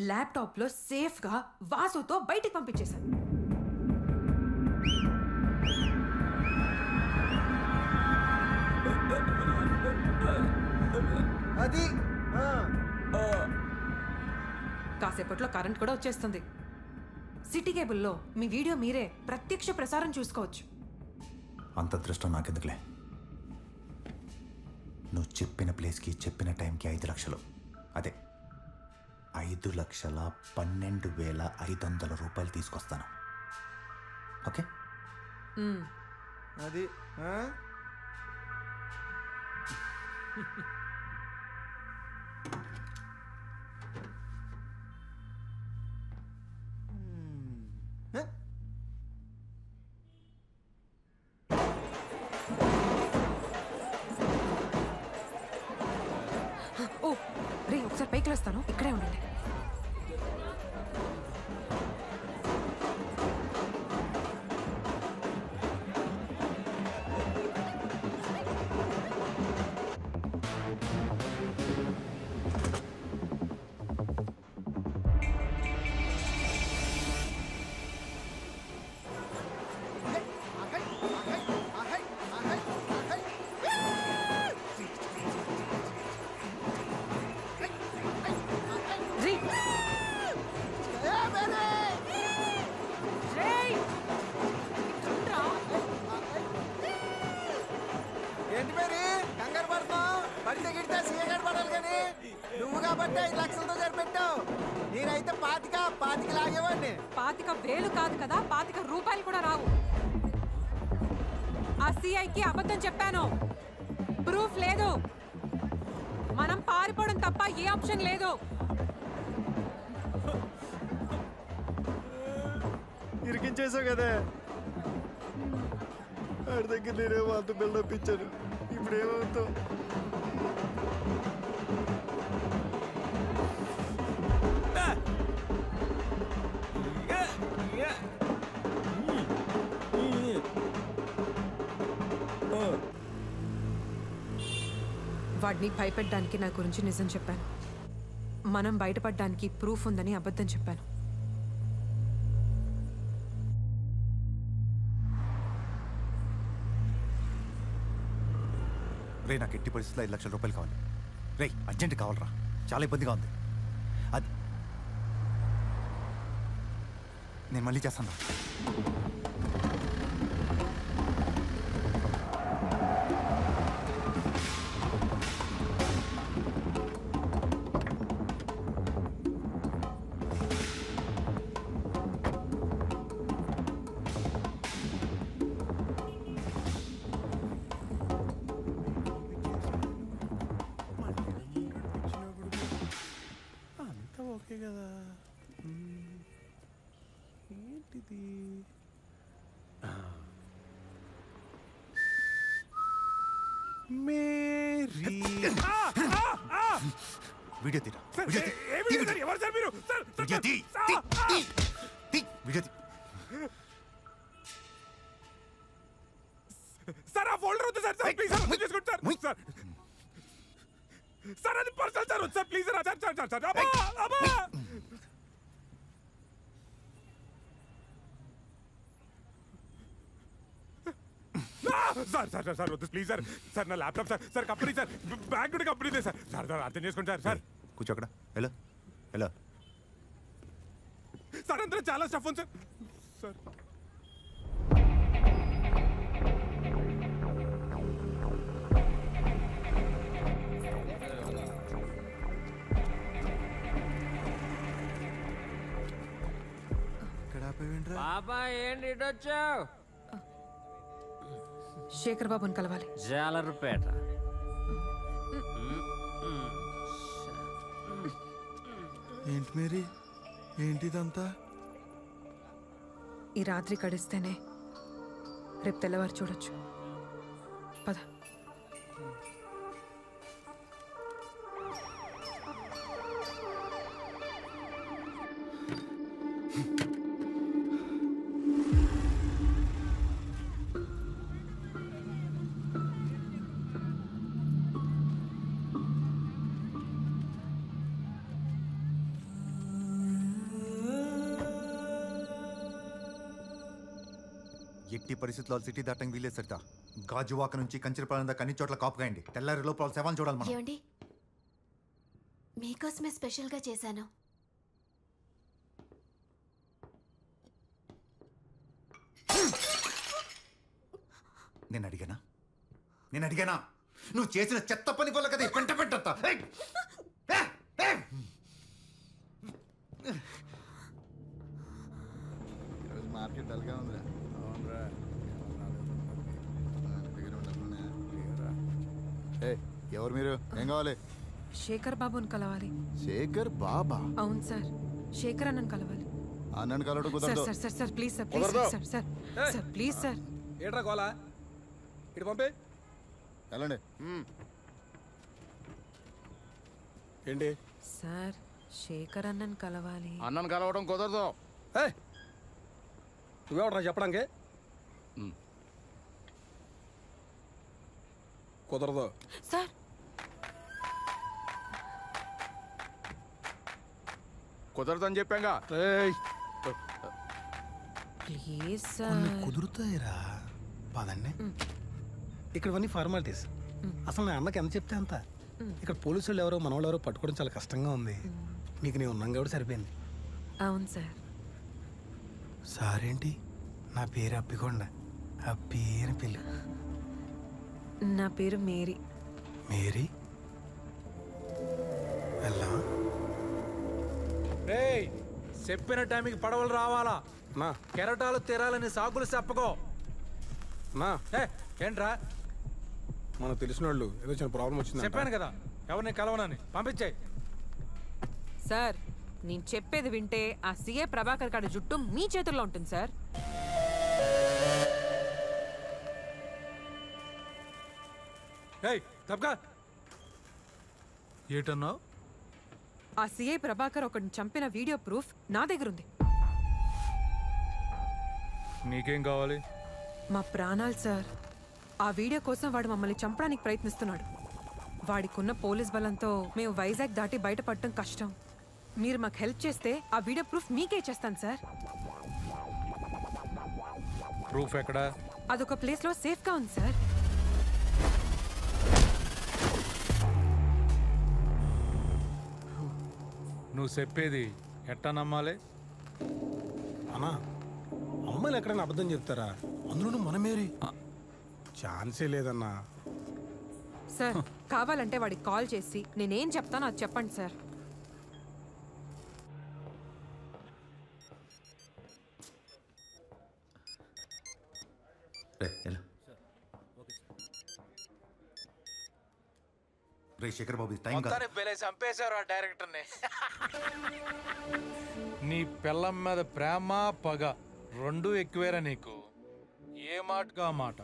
ల్యాప్టాప్లో సేఫ్గా వాసుతో బయటికి పంపించేశాను. అది కాసేపట్లో కరెంట్ కూడా వచ్చేస్తుంది. సిటీ కేబుల్లో మీ వీడియో మీరే ప్రత్యక్ష ప్రసారం చూసుకోవచ్చు. అంత అదృష్టం నాకెందుకులే. నువ్వు చెప్పిన ప్లేస్కి చెప్పిన టైంకి 5 లక్షలు, అదే 5,12,500 రూపాయలు తీసుకొస్తాను. ఓకే? అది ఓ రే, ఒకసారి పైకి లేస్తాను, ఇక్కడే ఉండండి. పడితే గిడితే సీఎగాడు పడాలి కానీ నువ్వు కాబట్టి 5 లక్షలతో సరిపెట్టావు. నేనైతే పాతిక లాగేవాడిని. 25,000 కాదు కదా, 25 రూపాయలు కూడా రావు. ఆ సిఐకి అబద్ధం చెప్పాను. ప్రూఫ్ లేదు. మనం పారిపోవడం తప్ప ఏ ఆప్షన్ లేదు. ఇరికించేసావు కదా. ఆడి దగ్గర నేనేమో అంత బిల్డప్ ఇచ్చాను. ఇప్పుడు ఏమవుతావు? వాడిని భయపెట్టడానికి నా గురించి నిజం చెప్పాను. మనం బయటపడడానికి ప్రూఫ్ ఉందని అబద్ధం చెప్పాను. రే నాకు ఎట్టి పరిస్థితుల్లో 5 లక్షల రూపాయలు కావాలి. రే అర్జెంట్ కావాలరా, చాలా ఇబ్బందిగా ఉంది. అది నేను మళ్ళీ చేస్తాను. ఓకే కదా. ఏంటిది? మేరీ వీడియో తీరా. ఎవరు సార్ మీరు? సార్ ఆ ఫోల్డర్ వద్దు సార్. ప్లీజ్ సార్ అర్థం చేసుకోండి సార్. సార్ అది personal sir. Sir please sir. Sir వద్దు ప్లీజ్ సార్. సార్ నా laptop sir. Sir company sir. Bank నుండి కంపెనీ సార్. సార్ అర్థం చేసుకోండి సార్. సార్ కూర్చో అక్కడ. ఎలా సార్ అందరూ చాలా స్టఫ్ ఉంది సార్. బాబా ఏంటి వచ్చావు? శేఖర్ బాబుని కలవాలి. జాలర్పేట. ఏంటి మేరీ, ఏంటిదంతా? ఈ రాత్రి కడిస్తేనే రేపు తెల్లవారు చూడొచ్చు. పద. ఎట్టి పరిస్థితుల్లో సిటీ దాటం వీలేదు సరితా. గాజువాక నుంచి కంచిరపాలెం దాకా అన్ని చోట్ల కాపుగాయండి. తెల్లారి లోపల శవాన్ని చూడాలి మనం. ఏమండి, మీకోసమే స్పెషల్గా చేశాను. నేను అడిగానా? నువ్వు చేసిన చెత్త పని వల్ల కదా పెంట పెట్టత్తా. ఈరోజు మార్కెట్ డల్గా ఉందిరా. ఎవరు మీరు? ఏం కావాలి? శేఖర్ బాబుని కలవాలి. శేఖర్ బాబా? అవును సార్, శేఖర్ అన్నను కలవాలి. అన్నను కలవడం సార్ కుదరదు. Sir sir sir please sir, please sir sir sir please sir. ఏట్రా గోలా? ఇటు పంపే. వెళ్ళండి. ఏంటి సార్, శేఖర్ అన్నను కలవాలి. అన్నను కలవడం కుదరదు. నువ్వెవడరా చెప్పడానికి? కుదరదు సార్. కుదరదని చెప్పాగా. Please sir. కుదురుతాయిరా, పదండి. ఇక్కడవన్నీ ఫార్మాలిటీస్. అసలు నా అన్నకి ఎంత చెప్తే అంత. ఇక్కడ పోలీసు వాళ్ళు ఎవరో మన వాళ్ళు ఎవరో పట్టుకోవడం చాలా కష్టంగా ఉంది. నీకు నీ ఉన్నాం కాబట్టి సరిపోయింది. అవును సార్. సారేంటి? నా పేరు అప్పికొండ. అప్పి అని పిల్లి. నా పేరు మేరీ. మేరీ? వెళ్దామా? రేయ్, చెప్పిన టైంకి పడవలు రావాలా? నా కెరటాలు తీరాలని సాకులు చెప్పకో. నా ఏంట్రా? మనకు తెలిసిన వాళ్ళు ఏదో చిన్న ప్రాబ్లం వచ్చింది. చెప్పాను కదా ఎవరిని కలవనని. పంపించాయి. సార్, నేను చెప్పేది వింటే ఆ సీఏ ప్రభాకర్ గారి జుట్టు మీ చేతుల్లో ఉంటుంది సార్. ఏటన్నావు? ఆ సీఏ ప్రభాకర్ ఒకరిని చంపిన వీడియో ప్రూఫ్ నా దగ్గర ఉంది. నీకేం కావాలి? మా ప్రాణాలు సార్. ఆ వీడియో కోసం వాడు మమ్మల్ని చంపడానికి ప్రయత్నిస్తున్నాడు. వాడికున్న పోలీస్ బలంతో మేము వైజాగ్ దాటి బయటపడటం కష్టం. మీరు మాకు హెల్ప్ చేస్తే ఆ వీడియో ప్రూఫ్ మీకే ఇచ్చేస్తాను సార్. ప్రూఫ్ ఎక్కడా? అదొక ప్లేస్లో సేఫ్గా ఉంది సార్. నువ్వు చెప్పేది ఎట్టా నమ్మాలి? అన్నా, అమ్మాయిలు ఎక్కడైనా అబద్ధం చెప్తారా? అందులోనూ మనమేరి ఛాన్సే లేదన్నా. సార్, కావాలంటే వాడికి కాల్ చేసి నేనేం చెప్తానో అది చెప్పండి సార్. శేఖర్ బాబు, టైం చంపేశారు ఆ డైరెక్టర్ని. నీ పిల్లం మీద ప్రేమ పగ రెండు ఎక్కువేరా నీకు. ఏ మాటగా మాట.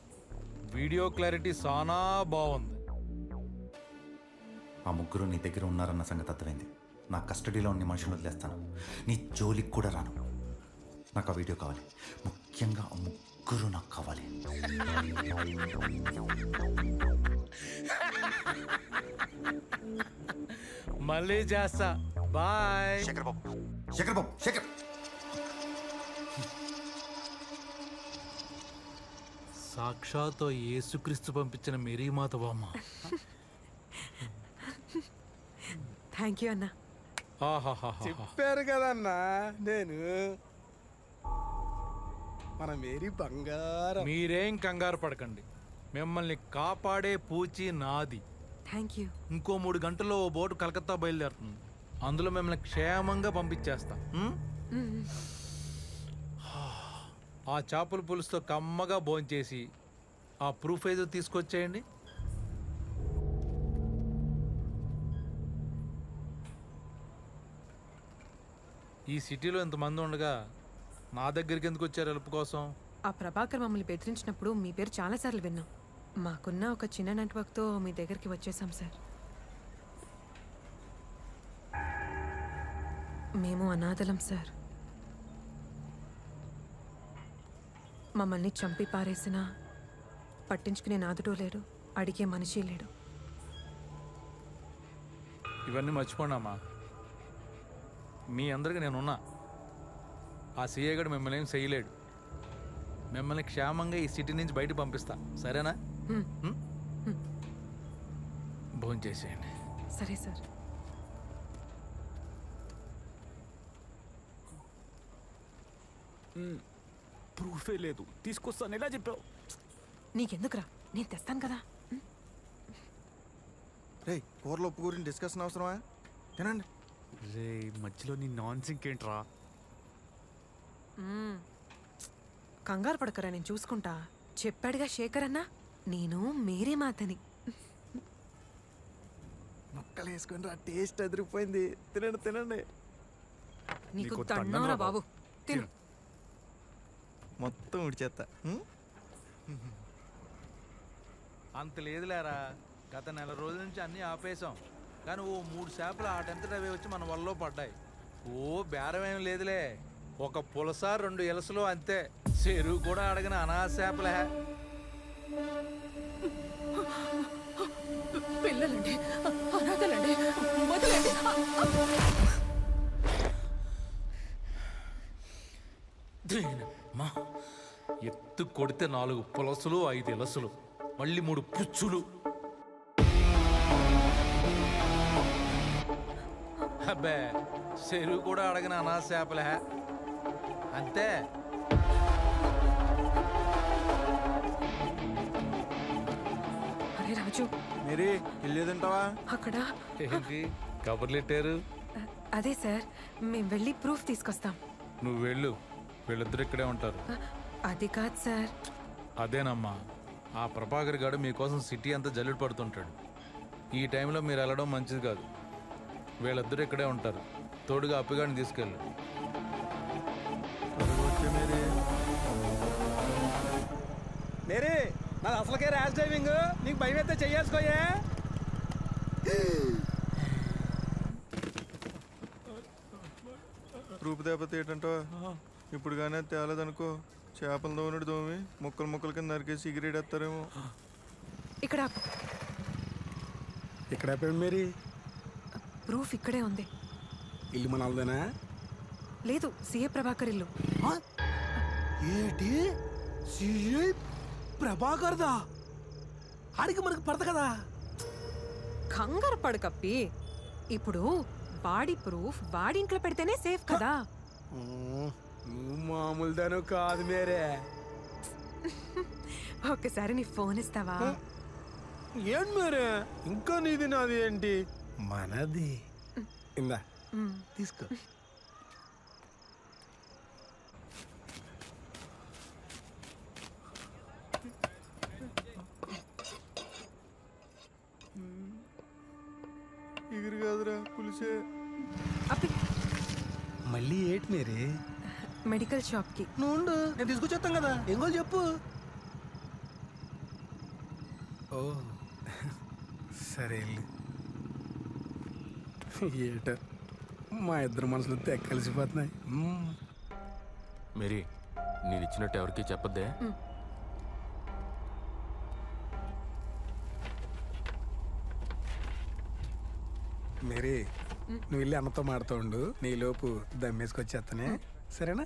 వీడియో క్లారిటీ చాలా బాగుంది. ఆ ముగ్గురు నీ దగ్గర ఉన్నారన్న సంగతి అర్థమైంది. నా కస్టడీలో ఉన్న మనుషులు వదిలేస్తాను. నీ జోలికి కూడా రాను. నాకు ఆ వీడియో కావాలి. ముఖ్యంగా ఆ ముగ్గురు నాకు కావాలి. మళ్ళీ చేస్తా. బాయ్. శేఖర్ బాబు, శేఖర్ బాబు, శేఖర్. సాక్షాత్ యేసుక్రీస్తు పంపించిన మేరీమాత బామ్మ. థ్యాంక్ యూ అన్నా. చెప్పారు కదన్నా నేను మన మేరీ బంగారం. మీరేం కంగారు పడకండి. మిమ్మల్ని కాపాడే పూచి నాది. Thank you. ఇంకో 3 గంటల్లో ఓ బోటు కలకత్తా బయలుదేరుతుంది. అందులో మిమ్మల్ని క్షేమంగా పంపించేస్తా. ఆ చేపల పులుసుతో కమ్మగా భోంచేసి ఆ ప్రూఫ్ ఏదో తీసుకొచ్చేయండి. ఈ సిటీలో ఇంతమంది ఉండగా నా దగ్గరికి ఎందుకు వచ్చారు హెల్ప్ కోసం? ఆ ప్రభాకర్ మమ్మల్ని బెదిరించినప్పుడు మీ పేరు చాలాసార్లు విన్నాం. మాకున్న ఒక చిన్న నెట్వర్క్తో మీ దగ్గరికి వచ్చేసాం సార్. మేము అనాథలం సార్. మమ్మల్ని చంపి పారేసినా పట్టించుకునే నాదుడు లేడు, అడిగే మనిషి లేడు. ఇవన్నీ మర్చిపోండమ్మా. మీ అందరికీ నేనున్నా. ఆ సీఏ గడు మిమ్మల్ని ఏం చేయలేడు. మిమ్మల్ని క్షేమంగా ఈ సిటీ నుంచి బయట పంపిస్తా. సరేనా? భోంచేసేయండి. సరే సార్. ప్రూఫే లేదు, తీసుకొస్తాను ఎలా చెప్పావు? నీకెందుకురా, నేను తెస్తాను కదా. రే, కూరలో ఉప్పు గురించి డిస్కషన్ అవసరమా? తినండి. రే, మధ్యలో నీ నాన్ సింక్ ఏంట్రా? కంగారు పడకరా, నేను చూసుకుంటా. చెప్పాడుగా శేఖర్ అన్న, నేను మేరీ మాతని. ముక్కలు వేసుకుని రా, టేస్ట్ అదిరిపోయింది. తినండి తినండి. నీకు దండంరా బాబు, తిను. మొత్తం ఉడిచేస్తా. అంత లేదులేరా. గత 4 రోజుల నుంచి అన్నీ ఆపేశాం. కానీ ఓ 3 చేపలు ఆటంతట అవే వచ్చి మన వల్ల పడ్డాయి. ఓ బేరం ఏం లేదులే. ఒక పులస 2 ఎలసలు అంతే. చెరువు కూడా అడగని అనాథ చేపలే. పిల్లలండి, అనాథలండి, వదిలేండి. ఎత్తు కొడితే 4 పులసలు, 5 ఎలసలు, మళ్ళీ 3 పుచ్చులు. అబ్బే, చెరువు కూడా అడగని అనాథ చేపలే అంతే. అరే రాజు, మేరీ ఇల్లు తింటావా? అక్కడ ఏంటి కబుర్లెట్టారు? అదే సార్, మేము వెళ్ళి ప్రూఫ్ తీసుకొస్తాం. నువ్వు వెళ్ళు, వీళ్ళిద్దరు ఇక్కడే ఉంటారు. అది కాదు సార్. అదేనమ్మా, ఆ ప్రభాకర్ గారు మీకోసం సిటీ అంతా జల్లుడు పడుతుంటాడు. ఈ టైంలో మీరు వెళ్ళడం మంచిది కాదు. వీళ్ళిద్దరు ఇక్కడే ఉంటారు. తోడుగా అప్పిగాడిని తీసుకెళ్ళు. మేరీ, నాది అసలుకే ర్యాష్ డ్రైవింగ్. నీకు భయం అయితే చెయ్యేసుకోయే. రూపు దేపత ఏంటంటో ఇప్పుడు కానీ అది తేలేదనుకో, చేపలు దోమనుడు దోమి ముక్కలు ముక్కలు కింద నరికేసి సిగరెట్ వేస్తారేమో. ఇక్కడ ఇక్కడ మేరీ, ప్రూఫ్ ఇక్కడే ఉంది. ఇల్లు మనల్దేనా? లేదు, సిఏ ప్రభాకర్ ఇల్లు. ఏంటి? సిఐ ప్రభాకర్దా? ఆడికి మనకు పడత కదా. కంగారు పడు కప్పి. ఇప్పుడు వాడి ప్రూఫ్ వాడి ఇంట్లో పెడితేనే సేఫ్ కదా. నువ్వు మామూలుదాను కాదు మేరే. ఒక్కసారి నీ ఫోన్ ఇస్తావా? ఏంటి మేరే, ఇంకా నీది నాది ఏంటి? మనది. ఇందా తీసుకో. ఎగిరి కాదురా, పులిసే. మళ్ళీ ఏంటి మేరీ? మెడికల్ షాప్కి. నువ్వు ఉండు, నేను తీసుకొచ్చేస్తాం కదా. ఏం కావాలి చెప్పు. ఓ సరే వెళ్ళు. ఏట మా ఇద్దరు మనసులు తెగ కలిసిపోతున్నాయి. మేరీ, నేను ఇచ్చినట్టు ఎవరికి చెప్పద్దే. మేరీ, నువ్వు వెళ్ళి అన్నతో మాడుతూ ఉండు. నీలోపు దమ్మేసుకొచ్చేస్తానే, సరేనా?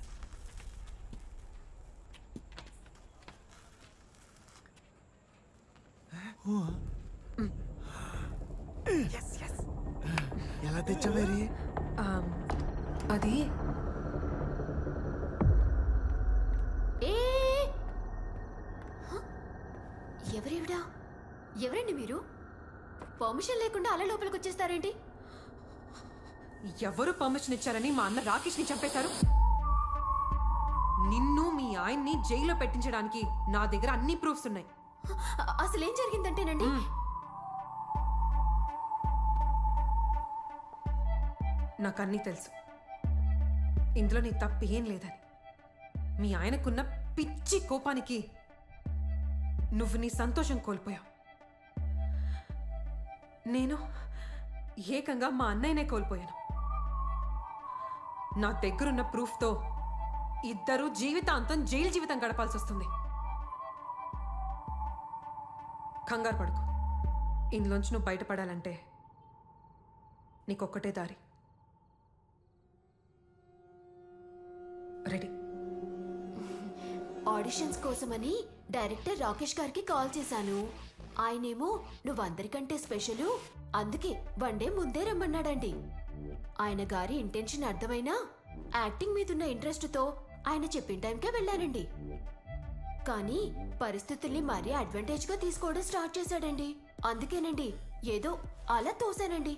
ఎలా తెచ్చా మేరీ? అది ఎవరేవిడా? ఎవరండి మీరు? పర్మిషన్ లేకుండా అలా లోపలికి వచ్చేస్తారేంటి? ఎవరు పర్మిషన్ ఇచ్చారని మా అన్న రాకేష్ ని చంపేశారు? నిన్ను మీ ఆయన్ని జైల్లో పెట్టించడానికి నా దగ్గర అన్ని ప్రూఫ్స్ ఉన్నాయి. అసలు ఏం జరిగిందంటేనండి, నాకు అన్నీ తెలుసు. ఇందులో నీ తప్పు ఏం లేదని. మీ ఆయనకున్న పిచ్చి కోపానికి నువ్వు నీ సంతోషం కోల్పోయావు. నేను ఏకంగా మా అన్నయ్యనే కోల్పోయాను. నా దగ్గరున్న ప్రూఫ్తో ఇద్దరు జీవితాంతం జైలు జీవితం గడపాల్సి వస్తుంది. కంగారు పడుకో. ఇందులోంచి నువ్వు బయటపడాలంటే నీకొక్కటే దారి. రెడీ? ఆడిషన్స్ కోసమని డైరెక్టర్ రాకేష్ గారికి కాల్ చేశాను. ఆయనేమో నువ్వు అందరికంటే స్పెషలు, అందుకే వన్ డే ముందే రమ్మన్నాడండి. ఆయన గారి ఇంటెన్షన్ అర్థమైనా యాక్టింగ్ మీదున్న ఇంట్రెస్ట్తో ఆయన చెప్పిన టైంకే వెళ్ళానండి. కానీ పరిస్థితుల్ని మరీ అడ్వాంటేజ్గా తీసుకోవడం స్టార్ట్ చేశాడండి. అందుకేనండి ఏదో అలా తోసానండి.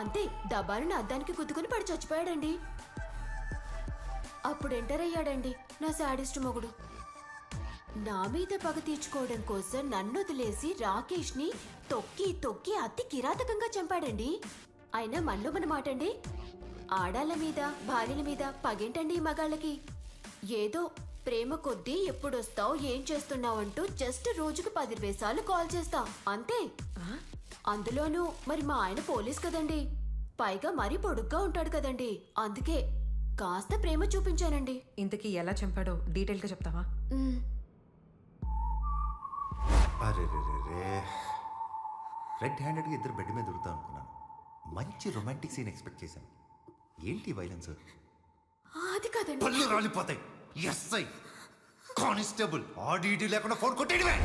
అంతే, దబాలను అద్దానికి గుద్దుకుని పడి చచ్చిపోయాడండి. అప్పుడు ఎంటర్ అయ్యాడండి నా శాడిస్ట్ మొగుడు. నా మీద పగ తీర్చుకోవడం కోసం నన్ను వదిలేసి రాకేష్ ని తొక్కి తొక్కి అతి కిరాతకంగా చంపాడండి. అయినా మనలో మన మాటండి, ఆడాళ్ళ మీద భార్యల మీద పగేంటండి ఈ మగాళ్ళకి? ఏదో ప్రేమ కొద్దీ ఎప్పుడొస్తావు, ఏం చేస్తున్నావు అంటూ జస్ట్ రోజుకు 10-20 సార్లు కాల్ చేస్తా అంతే. అందులోనూ మరి మా ఆయన పోలీస్ కదండి, పైగా మరీ పొడుగ్గా ఉంటాడు కదండి. అందుకే కాస్త ప్రేమ చూపించానండి. ఇంతకీ ఎలా చంపాడో డీటెయిల్గా చెప్తావా? అరే రెడ్ హ్యాండెడ్గా ఇద్దరు బెడ్ మీద దొరుకుతా అనుకున్నాను. మంచి రొమాంటిక్ సీన్ ఎక్స్పెక్ట్ చేశాను. ఏంటి వైలెన్స్? అది కాదండి. పళ్ళు రాలిపోతాయి. ఎస్ఐ కానిస్టేబుల్ ఆడిటీ లేకుండా ఫోన్ కొట్టేయడమే.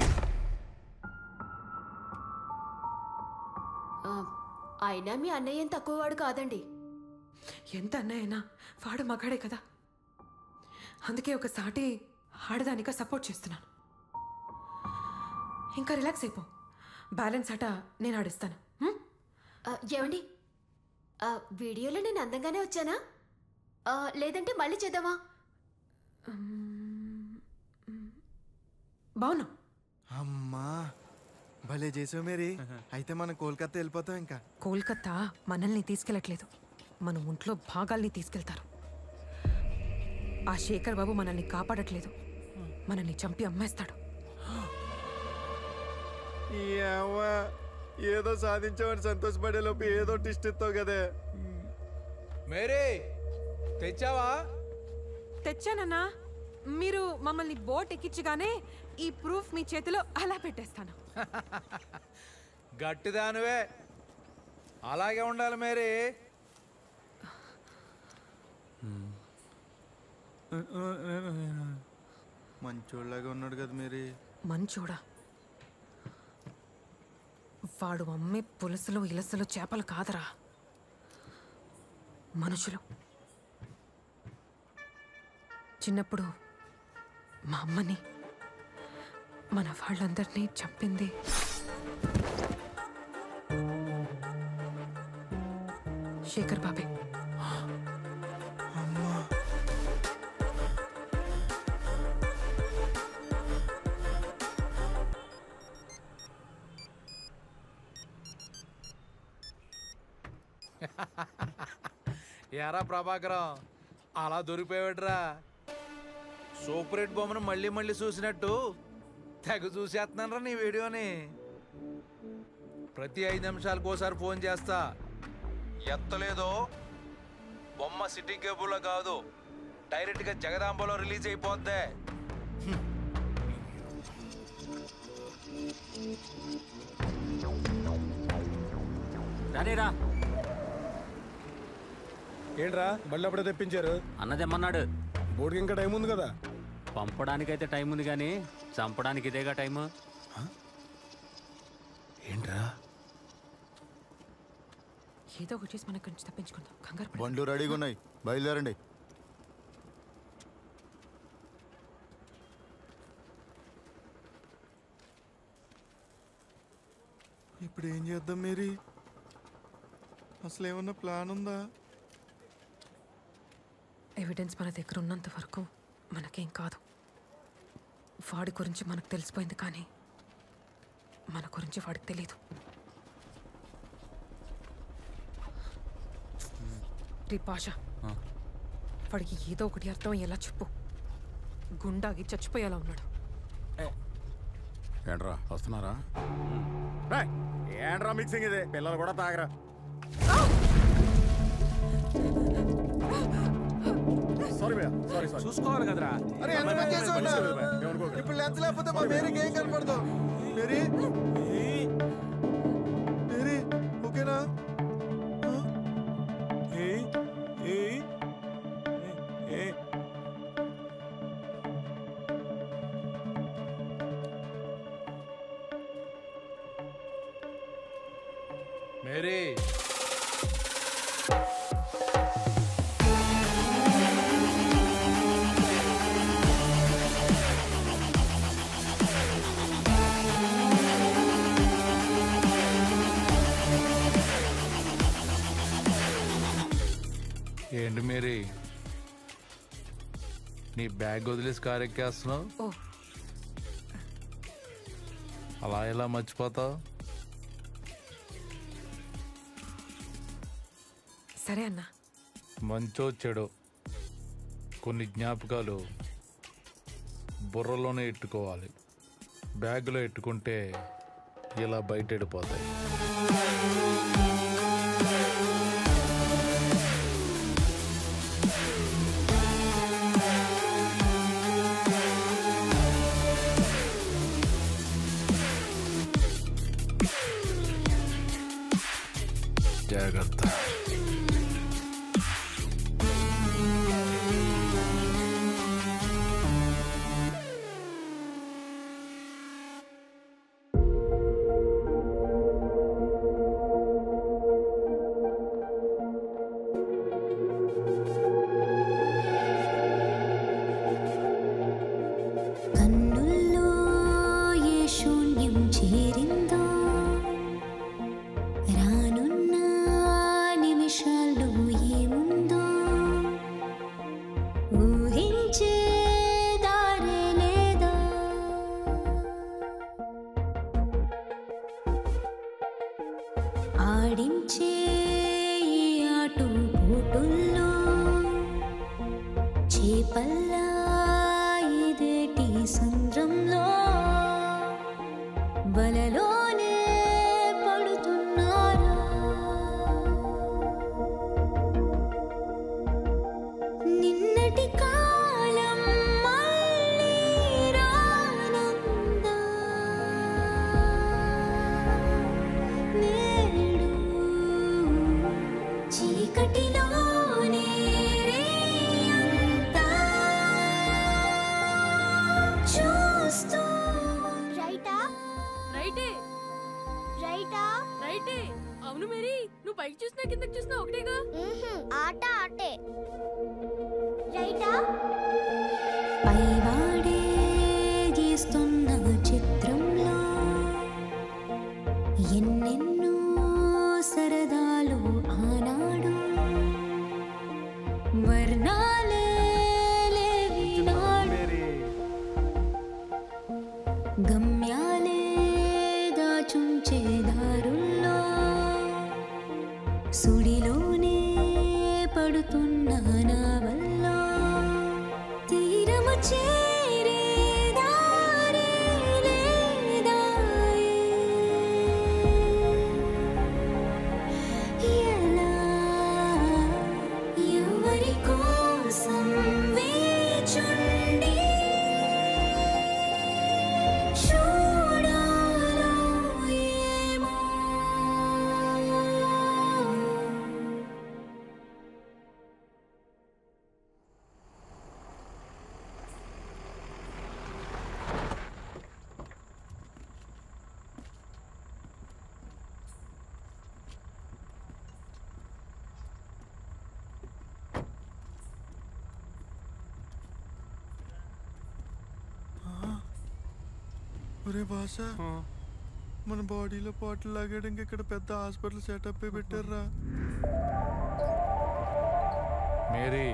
అయినా మీ అన్నయ్య ఏం తక్కువవాడు కాదండి. ఎంత అన్నయ్యనా వాడు మగాడే కదా. అందుకే ఒక సాటి ఆడదానిగా సపోర్ట్ చేస్తున్నాను. ఇంకా రిలాక్స్ అయిపో. బ్యాలెన్స్ ఆట నేను ఆడిస్తాను. ఏమండి, వీడియోలో నేను అందంగానే వచ్చానా లేదంటే మళ్ళీ చేద్దామా? బావునా? అమ్మా భలే చేసావు మేరీ. అయితే మనం కోల్కతా వెళ్ళిపోతాం. ఇంకా కోల్కతా మనల్ని తీసుకెళ్ళట్లేదు, మన ఒంట్లో భాగాల్ని తీసుకెళ్తారు. ఆ శేఖర్ బాబు మనల్ని కాపాడట్లేదు, మనల్ని చంపి అమ్మేస్తాడు. ఏదో సాధించామని సంతోషపడే లోపు ఏదో టిస్ట్ ఇస్తావు కదే. మేరీ తెచ్చావా? తెచ్చానన్నా. మీరు మమ్మల్ని బోట్ ఎక్కించగానే ఈ ప్రూఫ్ మీ చేతిలో అలా పెట్టేస్తాను. గట్టిదానివే, అలాగే ఉండాలి మేరీ. మంచోళ్ళగా ఉన్నాడు కదా మేరీ. మంచోడా? వాడు అమ్మే పులసలు ఇలసలు చేపలు కాదరా, మనుషులు. చిన్నప్పుడు మా అమ్మని మన వాళ్ళందరినీ చంపింది శేఖర్ బాబే. ఎరా ప్రభాకరం, అలా దొరికిపోయాడురా. సూపర్ హిట్ బొమ్మను మళ్ళీ మళ్ళీ చూసినట్టు తెగ చూసేస్తున్నానరా నీ వీడియోని. ప్రతి 5 నిమిషాలకు ఒకసారి ఫోన్ చేస్తా, ఎత్తలేదో బొమ్మ సిటీ కేబుల్లో కాదు, డైరెక్ట్గా జగదాంబలో రిలీజ్ అయిపోద్ది. రానేరా. ఏంట్రా బండి అప్పుడే తెప్పించారు? అన్నదేమన్నాడు. బోర్డుకి ఇంకా టైం ఉంది కదా. పంపడానికైతే టైం ఉంది కానీ చంపడానికి ఇదేగా టైము. ఏంట్రా? ఏదో ఒకటి చేసి మనకు నుంచి తప్పించుకుందాం. కంగారు పడకు. బండ్లు రెడీగా ఉన్నాయి, బయలుదేరండి. ఇప్పుడు ఏం చేద్దాం మేరీ? అసలు ఏమన్నా ప్లాన్ ఉందా? ఎవిడెన్స్ మన దగ్గర ఉన్నంత వరకు మనకేం కాదు. వాడి గురించి మనకు తెలిసిపోయింది కానీ మన గురించి వాడికి తెలీదు. రీ భాష, వాడికి ఏదో ఒకటి అర్థం ఎలా చెప్పు. గుండాగి చచ్చిపోయేలా ఉన్నాడు. ఏంట్రా వస్తున్నారా? ఏంట్రా మిక్సింగ్ ఇది? పిల్లలు కూడా తాగరా. సారీ భయ్యా, సారీ సారీ. చూసుకోవాలి కదరా. అరే ఎంత పని చేసావు? ఇప్పుడు లెన్స్ లేకపోతే మా మేరీకి ఏం కనపడదు. మేరీ మేరీ ఓకేనా? మేరీ ఏంటి మేరీ, నీ బ్యాగ్ వదిలేసి కారు ఎక్కేస్తున్నావు? అలా ఎలా మర్చిపోతావు? సరే అన్నా. మంచో చెడో కొన్ని జ్ఞాపకాలు బుర్రలోనే ఎట్టుకోవాలి. బ్యాగులో ఎట్టుకుంటే ఇలా బయట వెళ్ళిపోతాయి. జాగ్రత్త. కన్నుల్లో ఏ శూన్యం చేరిందో రానున్న నిమిషం ఆడించే ఈ ఆటు పోటుల్లో చేపల్లా ఇదేటి సంద్రంలో వలలోనే పడుతున్నారా నిన్నటి కాలం మళ్ళీ రానుందా నేడు చీకటిలోనే రేయంతా చూస్తూ రైటా రైటే రైటా రైటే. అవును మేరీ, నువ్వు పైకి చూసినా కిందకి చూసినా ఒకటేగా. ఆట ఆటే. రైటా పైవాడే గీస్తున్న చిత్రంలో ఎన్నెన్నో సరదాలు ఆనాడు వర్ణాలే లేవినాడు గమ్యాలే దాచుంచే దారుల్లో సుడిలోనే పడుతున్న నావల్లో తీరము చేరే దారి లేదాయే ఎలా ఎవరి కోసం వేచుండి చూడాలో ఏమో ఒరే బాస మన బాడీలో పాటలు లాగడానికి ఇక్కడ పెద్ద హాస్పిటల్ సెటప్ పెట్టారా. మేరీ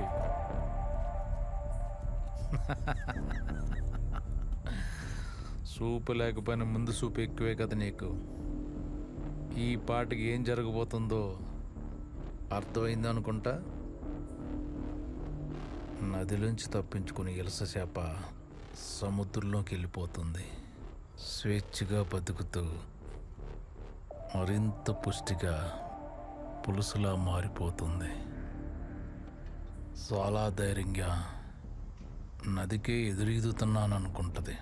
సూపు లేకపోయినా ముందు సూపు ఎక్కువే కదా నీకు. ఈ పాటకి ఏం జరగబోతుందో అర్థమైంది అనుకుంటా. నదిలోంచి తప్పించుకుని ఇలస చేప సముద్రంలోకి వెళ్ళిపోతుంది. స్వేచ్ఛగా బతుకుతూ మరింత పుష్టిగా పులుసులా మారిపోతుంది. చాలా ధైర్యంగా నదికే ఎదురీదుతున్నాను అనుకుంటుంది.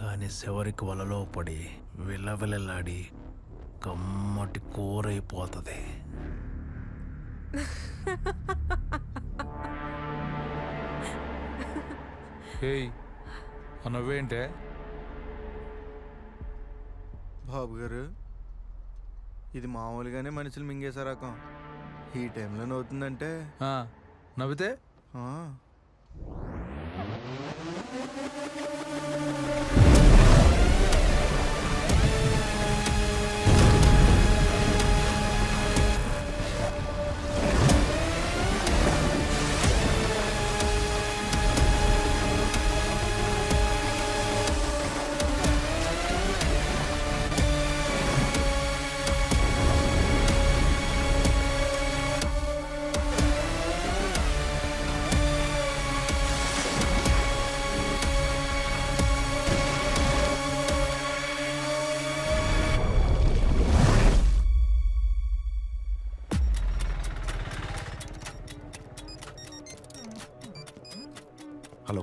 కానీ చివరికి వలలో పడి విలవిలలాడి కమ్మటి కూరైపోతుంది. ఏయ్ నవ్వేంటే? బాబు గారు, ఇది మామూలుగానే మనుషులు మింగేసే రకం. ఈ టైంలో నవ్వుతుందంటే నవ్వితే హలో,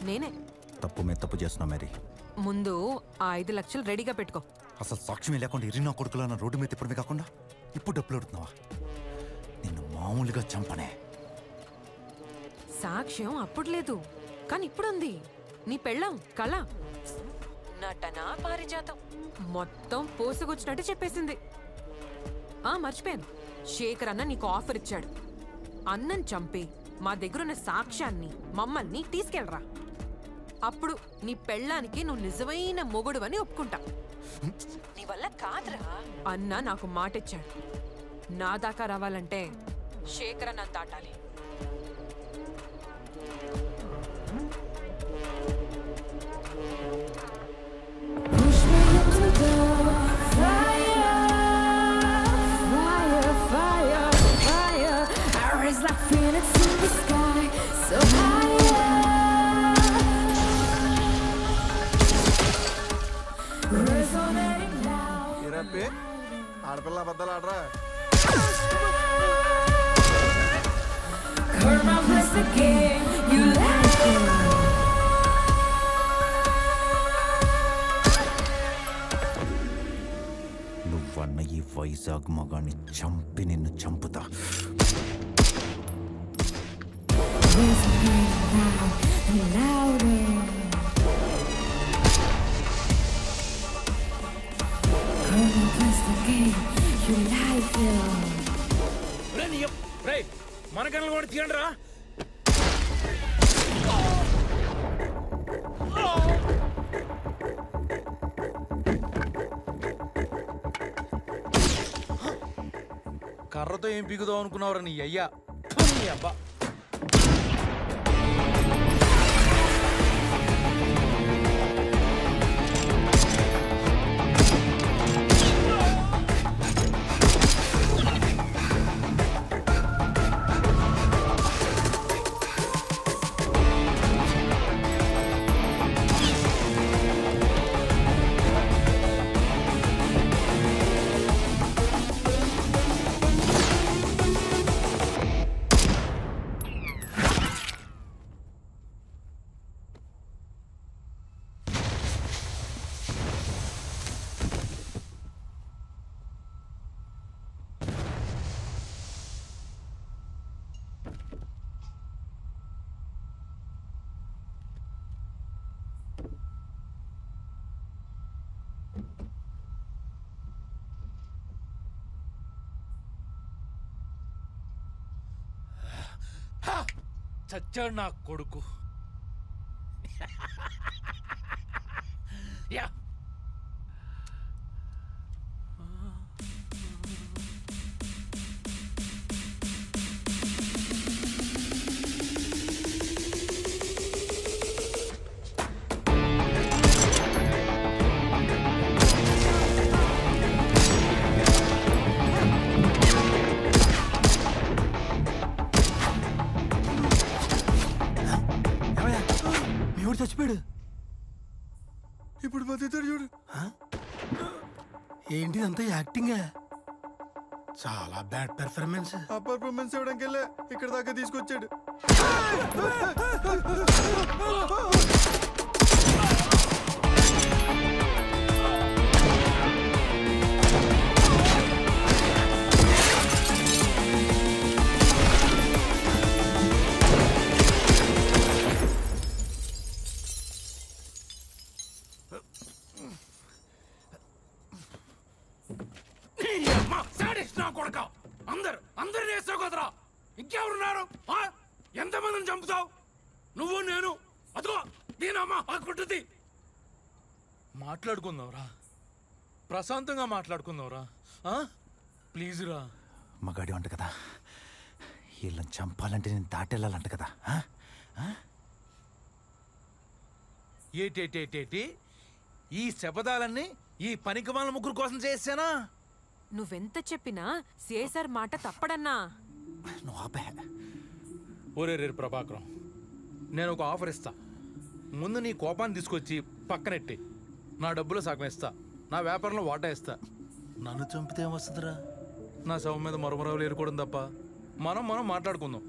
నేనే. తప్పు మీద తప్పు చేస్తున్నావు మేరీ. ముందు ఆ 5 లక్షలు రెడీగా పెట్టుకో. అసలు సాక్ష్యమే లేకుండా ఇరినా కొడుకులా నా రోడ్డు మీద తిప్పడమే కాకుండా ఇప్పుడు డబ్బులు అడుగుతున్నావా? నిన్ను మామూలుగా చంపనే. సాక్ష్యం అప్పుడు లేదు, కానీ ఇప్పుడు ఉంది. నీ పెళ్ళం కళ నటన పారిజాతం మొత్తం పోసుకొచ్చినట్టు చెప్పేసింది. మర్చిపోయాను, శేఖర్ అన్న నీకు ఆఫర్ ఇచ్చాడు. అన్నం చంపి మా దగ్గరున్న సాక్ష్యాన్ని మమ్మల్ని తీసుకెళ్ళరా. అప్పుడు నీ పెళ్ళానికి నువ్వు నిజమైన మొగుడు అని ఒప్పుకుంటా. నీ వల్ల కాదురా. అన్న నాకు మాటిచ్చాడు. నా దాకా రావాలంటే శేఖర్ అన్న దాటాలి. Fire రప్పి ఆడపిల్ల అబద్ధాలు ఆడరా. నువ్వన్న ఈ వైజాగ్ మగాన్ని చంపి నిన్ను చంపుతా. మన కళ్ళు కూడా తీయండి రా. కర్రతో ఏం పీకుదాం అనుకున్నావురా నీ అయ్యా. నీ అబ్బా చచ్చాడు నా కొడుకు. యా చచ్చిపోయాడు. ఇప్పుడు బతుకుతాడు చూడు. ఏంటి అంతా యాక్టింగా? చాలా బ్యాడ్ పెర్ఫార్మెన్స్. ఆ పెర్ఫార్మెన్స్ ఇవ్వడానికి వెళ్ళే ఇక్కడ దాకా తీసుకొచ్చాడు. అందరు చేస్తావు కదరా, ఇంకెవరున్నారు? ఎంతమందిని చంపుతావు నువ్వు నేను? అదిగో దీనమ్మా కుట్టుది. మాట్లాడుకుందావురా, ప్రశాంతంగా మాట్లాడుకుందావురా. ప్లీజ్ రా. మగాడి అంట కదా, వీళ్ళని చంపాలంటే నేను దాటెళ్ళాలంట కదా. ఏటేటేటేటి ఈ శపథాలన్నీ ఈ పనికిమాల ముగ్గురు కోసం చేసానా? నువ్వెంత చెప్పినా సిఐసార్ మాట తప్పడన్నా. ఒరే రే ప్రభాకరం, నేను ఒక ఆఫర్ ఇస్తా. ముందు నీ కోపాన్ని తీసుకొచ్చి పక్కనెట్టి నా డబ్బులు సగం ఇస్తా, నా వ్యాపారంలో వాటా ఇస్తా. నన్ను చంపితే ఏమొస్తుందిరా? నా శవం మీద మరమరావులు ఏరుకోవడం తప్ప. మనం మాట్లాడుకుందాం.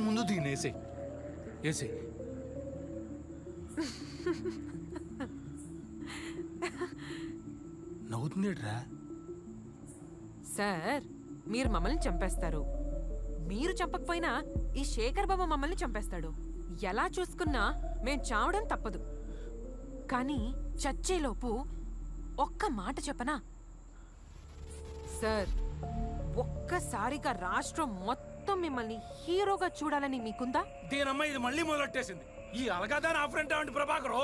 ముందు దీన్ని వేసే నవ్వుతుందేట్రా? సార్, మీరు మమ్మల్ని చంపేస్తారు. మీరు చంపకపోయినా ఈ శేఖర్ బాబు మమ్మల్ని చంపేస్తాడు. ఎలా చూసుకున్నా మేం చావడం తప్పదు. కానీ చచ్చేలోపు ఒక్క మాట చెప్పనా సార్? ఒక్కసారిగా రాష్ట్రం మొత్తం మిమ్మల్ని హీరోగా చూడాలని మీకుందా? దీనమ్మ ఇది మళ్ళీ మొదలెట్టేసింది. ఈ అలగాదాని ఆఫర్ అంటే ప్రభాకరు,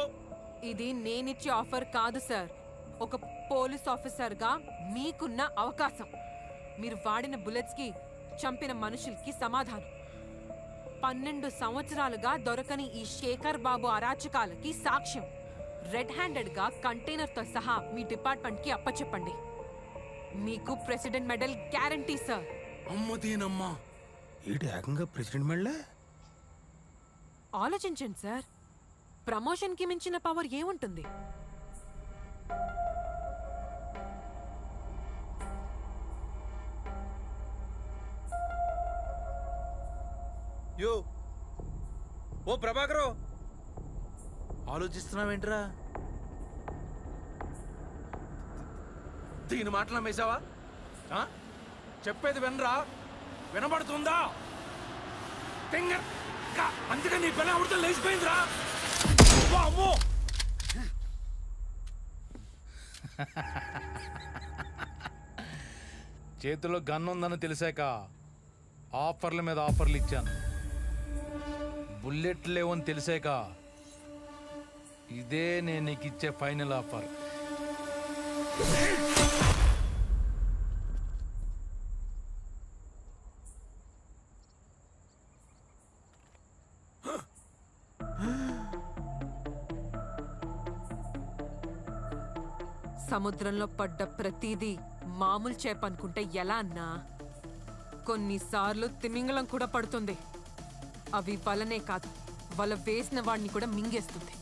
ఇది నేనిచ్చే ఆఫర్ కాదు సార్. ఒక పోలీస్ ఆఫీసర్గా మీకున్న అవకాశం. మీరు వాడిన బుల్లెట్స్కి, చంపిన మనుషులకి సమాధానం. 12 సంవత్సరాలుగా దొరకని ఈ శేఖర్ బాబు అరాచకాలకి సాక్ష్యం. రెడ్ హ్యాండెడ్గా కంటైనర్తో సహా మీ డిపార్ట్మెంట్కి అప్పచెప్పండి. మీకు ప్రెసిడెంట్ మెడల్ గ్యారంటీ సార్. అమ్మదీనమ్మా, ఏంటి ఏకంగా ప్రెసిడెంట్ మెడల్? ఆలోచించండి సార్, ప్రమోషన్కి మించిన పవర్ ఏముంటుంది? యో ఓ ప్రభాకరు, ఆలోచిస్తున్నావేంట్రా? దీని మాటలు నమ్మేశావా? చెప్పేది వినరా? వినబడుతుందా? అందుకే నీ పిల్ల ఉడత లేచిపోయిందిరా. అమ్మో చేతిలో గన్ ఉందని తెలిసాక ఆఫర్ల మీద ఆఫర్లు ఇచ్చాను. బుల్లెట్ లేవని తెలిసాక ఇదే నేను నీకు ఇచ్చే ఫైనల్ ఆఫర్. సముద్రంలో పడ్డ ప్రతిదీ మామూలు చేప అనుకుంటే ఎలా అన్నా? కొన్నిసార్లు తిమింగలం కూడా పడుతుంది. అవి వలనే కాదు, వల వేసిన వాడిని కూడా మింగేస్తుంది.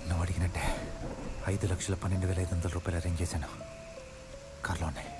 నువ్వు అడిగినట్టే 5,12,500 రూపాయలు అరేంజ్ చేశాను. కార్లో ఉన్నాయి.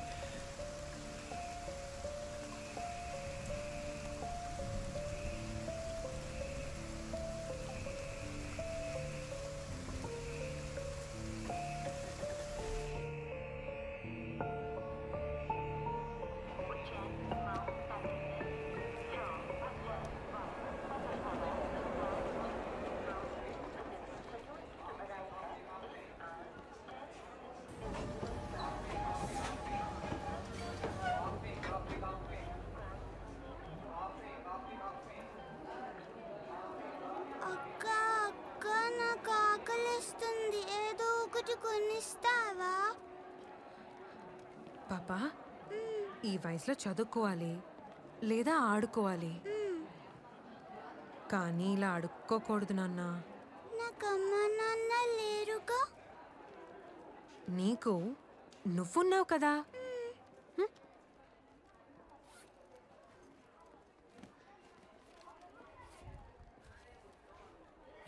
పాపా, ఈ వయసులో చదువుకోవాలి లేదా ఆడుకోవాలి, కానీ ఇలా అడుక్కోకూడదు నాన్న. నీకు నువ్వున్నావు కదా.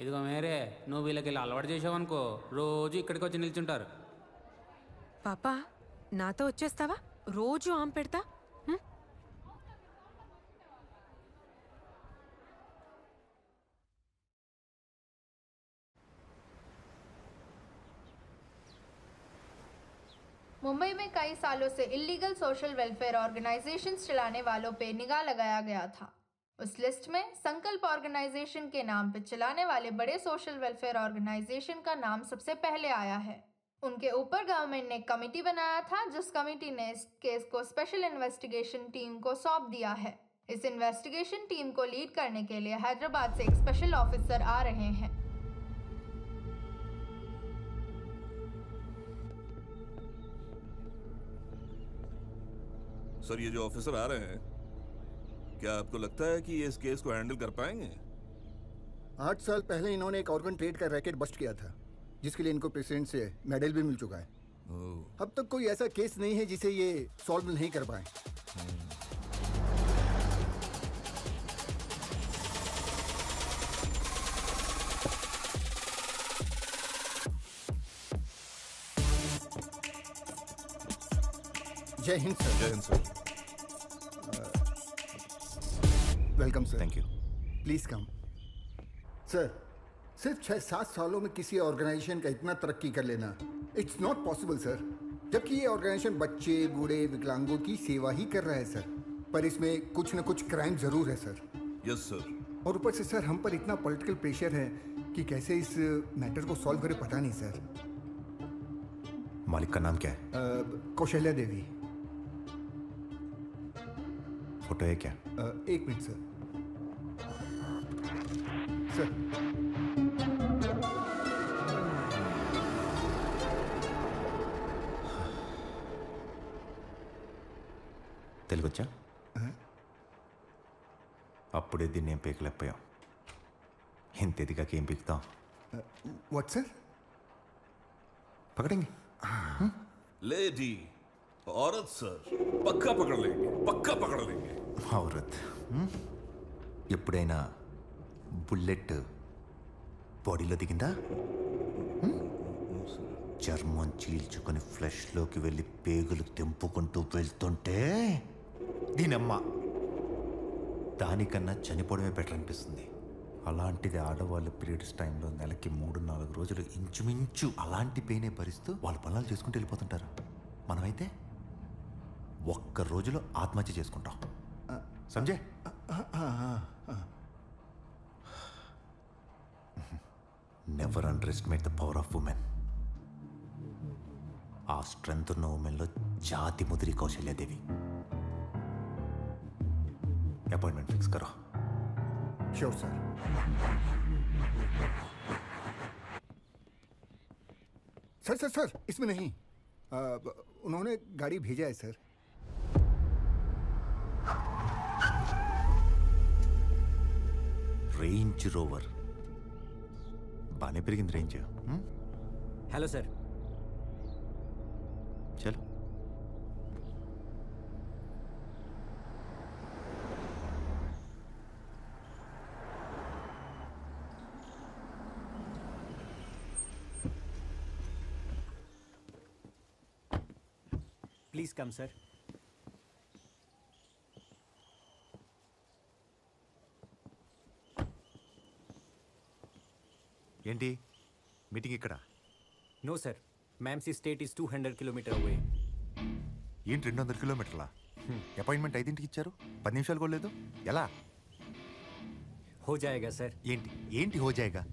ఇదిగో మేరే, నువ్వు వీళ్ళకి ఇలా అలవాటు చేసావనుకో రోజు ఇక్కడికి వచ్చి నిల్చుంటారు. పాపా, నాతో వచ్చేస్తావా? రోజు ఆమె పెడతా. मुंबई में कई सालों से इलीगल सोशल वेलफेयर ऑर्गेनाइजेशंस चलाने वालों पे निगाह लगाया गया था। उस लिस्ट में संकल्प ऑर्गेनाइजेशन के नाम पर चलाने वाले बड़े सोशल वेलफेयर ऑर्गेनाइजेशन का नाम सबसे पहले आया है। उनके ऊपर गवर्नमेंट ने कमेटी बनाया था, जिस कमेटी ने इस केस को स्पेशल इन्वेस्टिगेशन टीम को सौंप दिया है। इस इन्वेस्टिगेशन टीम को लीड करने के लिए हैदराबाद से एक स्पेशल ऑफिसर आ रहे हैं। सर, ये जो ऑफिसर आ रहे हैं, क्या आपको लगता है कि ये इस केस को हैंडल कर पाएंगे? 8 साल पहले इन्होंने एक ऑर्गन ट्रेड का रैकेट बस्ट किया था, जिसके लिए इनको प्रेसिडेंट से मेडल भी मिल चुका है। अब तक कोई ऐसा केस नहीं है जिसे ये सॉल्व नहीं कर पाए। जय हिंद सर। जय Hind sir. Welcome sir. Thank you. Please come. Sir, सिर्फ 6-7 सालों में किसी ऑर्गेनाइजेशन का इतना तरक्की कर लेना इट्स नॉट पॉसिबल सर। जबकि ये ऑर्गेनाइजेशन बच्चे, बूढ़े, विकलांगों की सेवा ही कर रहा है सर, पर इसमें कुछ न कुछ क्राइम जरूर है सर। Yes sir. और ऊपर से सर हम पर इतना पॉलिटिकल प्रेशर है कि कैसे इस मैटर को सॉल्व करें पता नहीं सर। मालिक का नाम क्या है? कौशल्या देवी। फोटो है क्या? 1 मिनट सर। सर తెలుగొచ్చా? అప్పుడే దీన్ని ఏం పీకలేకపోయాం. ఇంత ఎదిగాక ఏం పీకుతాం? What sir? पकड़ेंगे। लेडी औरत सर पक्का पकड़ लेंगे, पक्का पकड़ लेंगे। औरत ఎప్పుడైనా బుల్లెట్ బాడీలో దిగిందా? చర్మం చీల్చుకొని ఫ్లెష్లోకి వెళ్ళి పేగులు తెంపుకుంటూ వెళ్తుంటే దీనమ్మ దానికన్నా చనిపోవడమే బెటర్ అనిపిస్తుంది. అలాంటిది ఆడవాళ్ళు పీరియడ్స్ టైంలో నెలకి 3-4 రోజులు ఇంచుమించు అలాంటి పెయినే భరిస్తూ వాళ్ళు పనులు చేసుకుంటూ వెళ్ళిపోతుంటారు. మనమైతే ఒక్క రోజులో ఆత్మహత్య చేసుకుంటాం. Sanjay never under estimate the power of women. ఆ స్ట్రెంత్ ఉన్న ఉమెన్లో జాతి ముదిరి కౌశల్యాదేవి. अपॉइंटमेंट फिक्स करो। Sure sir. Sir sir sir इसमें नहीं, उन्होंने गाड़ी भेजा है सर। रेंज रोवर बाने पेरिगिंది रेंज। Hello sir. चलो प्लीज कम सर। ఏంటి మీటింగ్ ఇక్కడ? No sir, ma'am see state is 200 kilometre away. ఏంటి 200 కిలోమీటర్లా? అపాయింట్మెంట్ 5ంటికి ఇచ్చారు, 10 నిమిషాలు కూడా లేదు. ఎలా? हो जाएगा सर। ఏంటి ఏంటి हो जाएगा?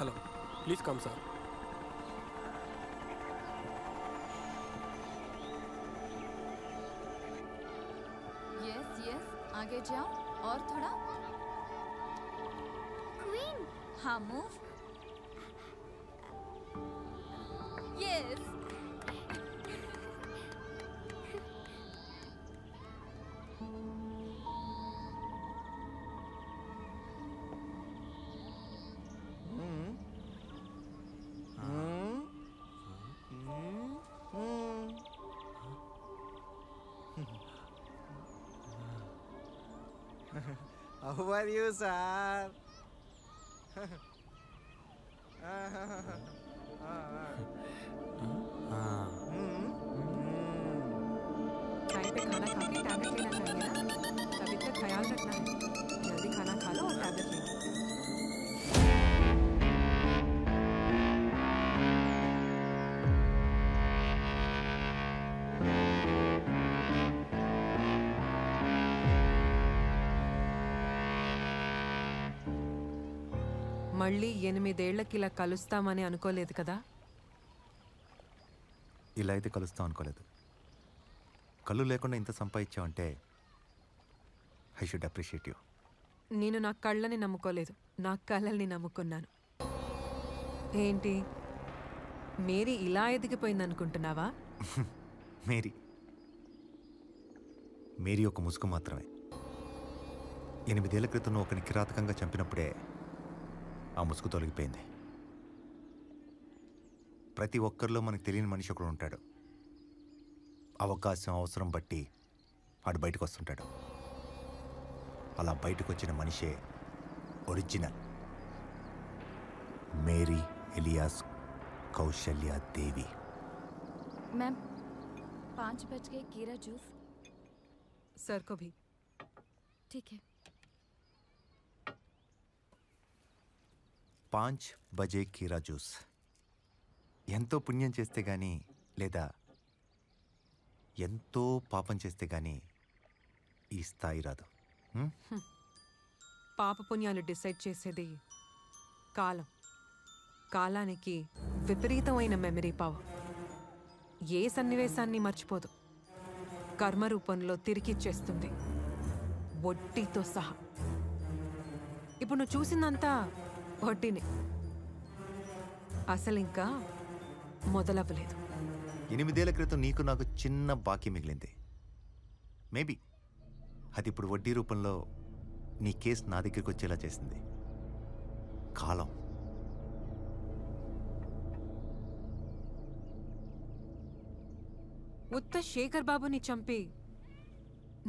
Hello, please come sir. Yes yes, आगे जाओ और थोड़ा। क्वीन। हाँ move. Yes. How are you, sir? Time पे खाना खा के टैबलेट लेना चाहिए ना, तबीयत का ख्याल रखना है। जल्दी खाना खा लो और टैबलेट ले लो। మళ్ళీ 8 ఏళ్లకి ఇలా కలుస్తామని అనుకోలేదు కదా? ఇలా అయితే కలుస్తాం అనుకోలేదు. కళ్ళు లేకుండా ఇంత సంపాదించావంటే ఐ షుడ్ అప్రిషియేట్ యూ. నేను నా కళ్ళని నమ్ముకోలేదు, నా కళ్ళని నమ్ముకున్నాను. ఏంటి మేరీ ఇలా ఎదిగిపోయింది అనుకుంటున్నావా? మేరీ ఒక ముసుగు మాత్రమే. 8 ఏళ్ల క్రితం నువ్వు ఒకరిని కిరాతకంగా చంపినప్పుడే ఆ ముసుగు తొలగిపోయింది. ప్రతి ఒక్కరిలో మనకు తెలియని మనిషి ఒకడు ఉంటాడు. అవకాశం, అవసరం బట్టి వాడు బయటకు వస్తుంటాడు. అలా బయటకు వచ్చిన మనిషే ఒరిజినల్ మేరీ ఎలియాస్ కౌశల్య దేవి. मैम 5 बज गए, कीरा जूस। सर को भी। ठीक है। 5 బజే కీరా జ్యూస్. ఎంతో పుణ్యం చేస్తే గానీ, లేదా ఎంతో పాపం చేస్తే గానీ ఈ స్థాయి రాదు. పాపపుణ్యాలు డిసైడ్ చేసేది కాలం. కాలానికి విపరీతమైన మెమరీ పవర్. ఏ సన్నివేశాన్ని మర్చిపోదు. కర్మ రూపంలో తిరిగిచ్చేస్తుంది, వడ్డీతో సహా. ఇప్పుడు నువ్వు చూసిందంతా వడ్డీనే, అసలు ఇంకా మొదలవ్వలేదు. 8 ఏళ్ల క్రితం నీకు నాకు చిన్న బాకీ మిగిలింది. మేబీ అది ఇప్పుడు వడ్డీ రూపంలో నీ కేసు నా దగ్గరికి వచ్చేలా చేసింది కాలం. ఉత్త శేఖర్ బాబుని చంపి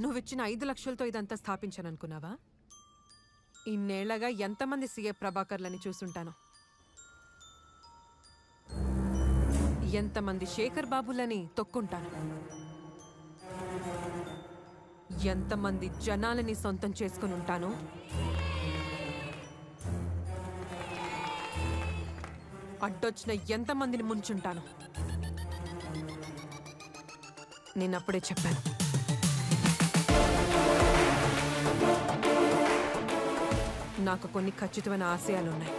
నువ్విచ్చిన 5 లక్షలతో ఇదంతా స్థాపించాననుకున్నావా? ఇన్నేళ్లగా ఎంతమంది సీఏ ప్రభాకర్లని చూసుంటాను. ఎంతమంది శేఖర్ బాబులని తొక్కుంటాను. ఎంతమంది జనాలని సొంతం చేసుకుని ఉంటాను. అడ్డొచ్చిన ఎంతమందిని ముంచుంటాను. నేనప్పుడే చెప్పాను, నాకు కొన్ని ఖచ్చితమైన ఆశయాలున్నాయి.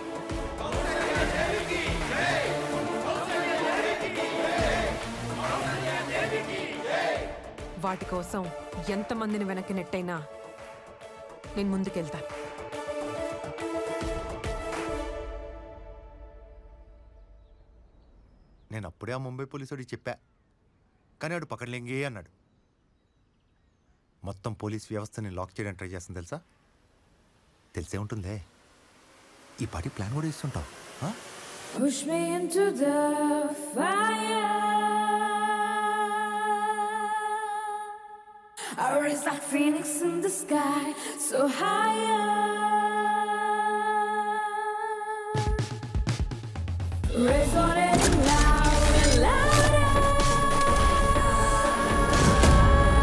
వాటి కోసం ఎంతమందిని వెనక్కి నెట్టైనా నేను ముందుకెళ్తాను. నేను అప్పుడే ఆ ముంబై పోలీసుడికి చెప్పా, కానీ వాడు పకడ్లేంగే అన్నాడు. మొత్తం పోలీస్ వ్యవస్థని లాక్ చేయడానికి ట్రై చేస్తాను తెలుసా? తెలిసే ఉంటుందే. ఈ పాటి ప్లాన్ కూడా ఇస్తుంటావు. Push me into the fire. I rise like phoenix in the sky, so higher. Raise on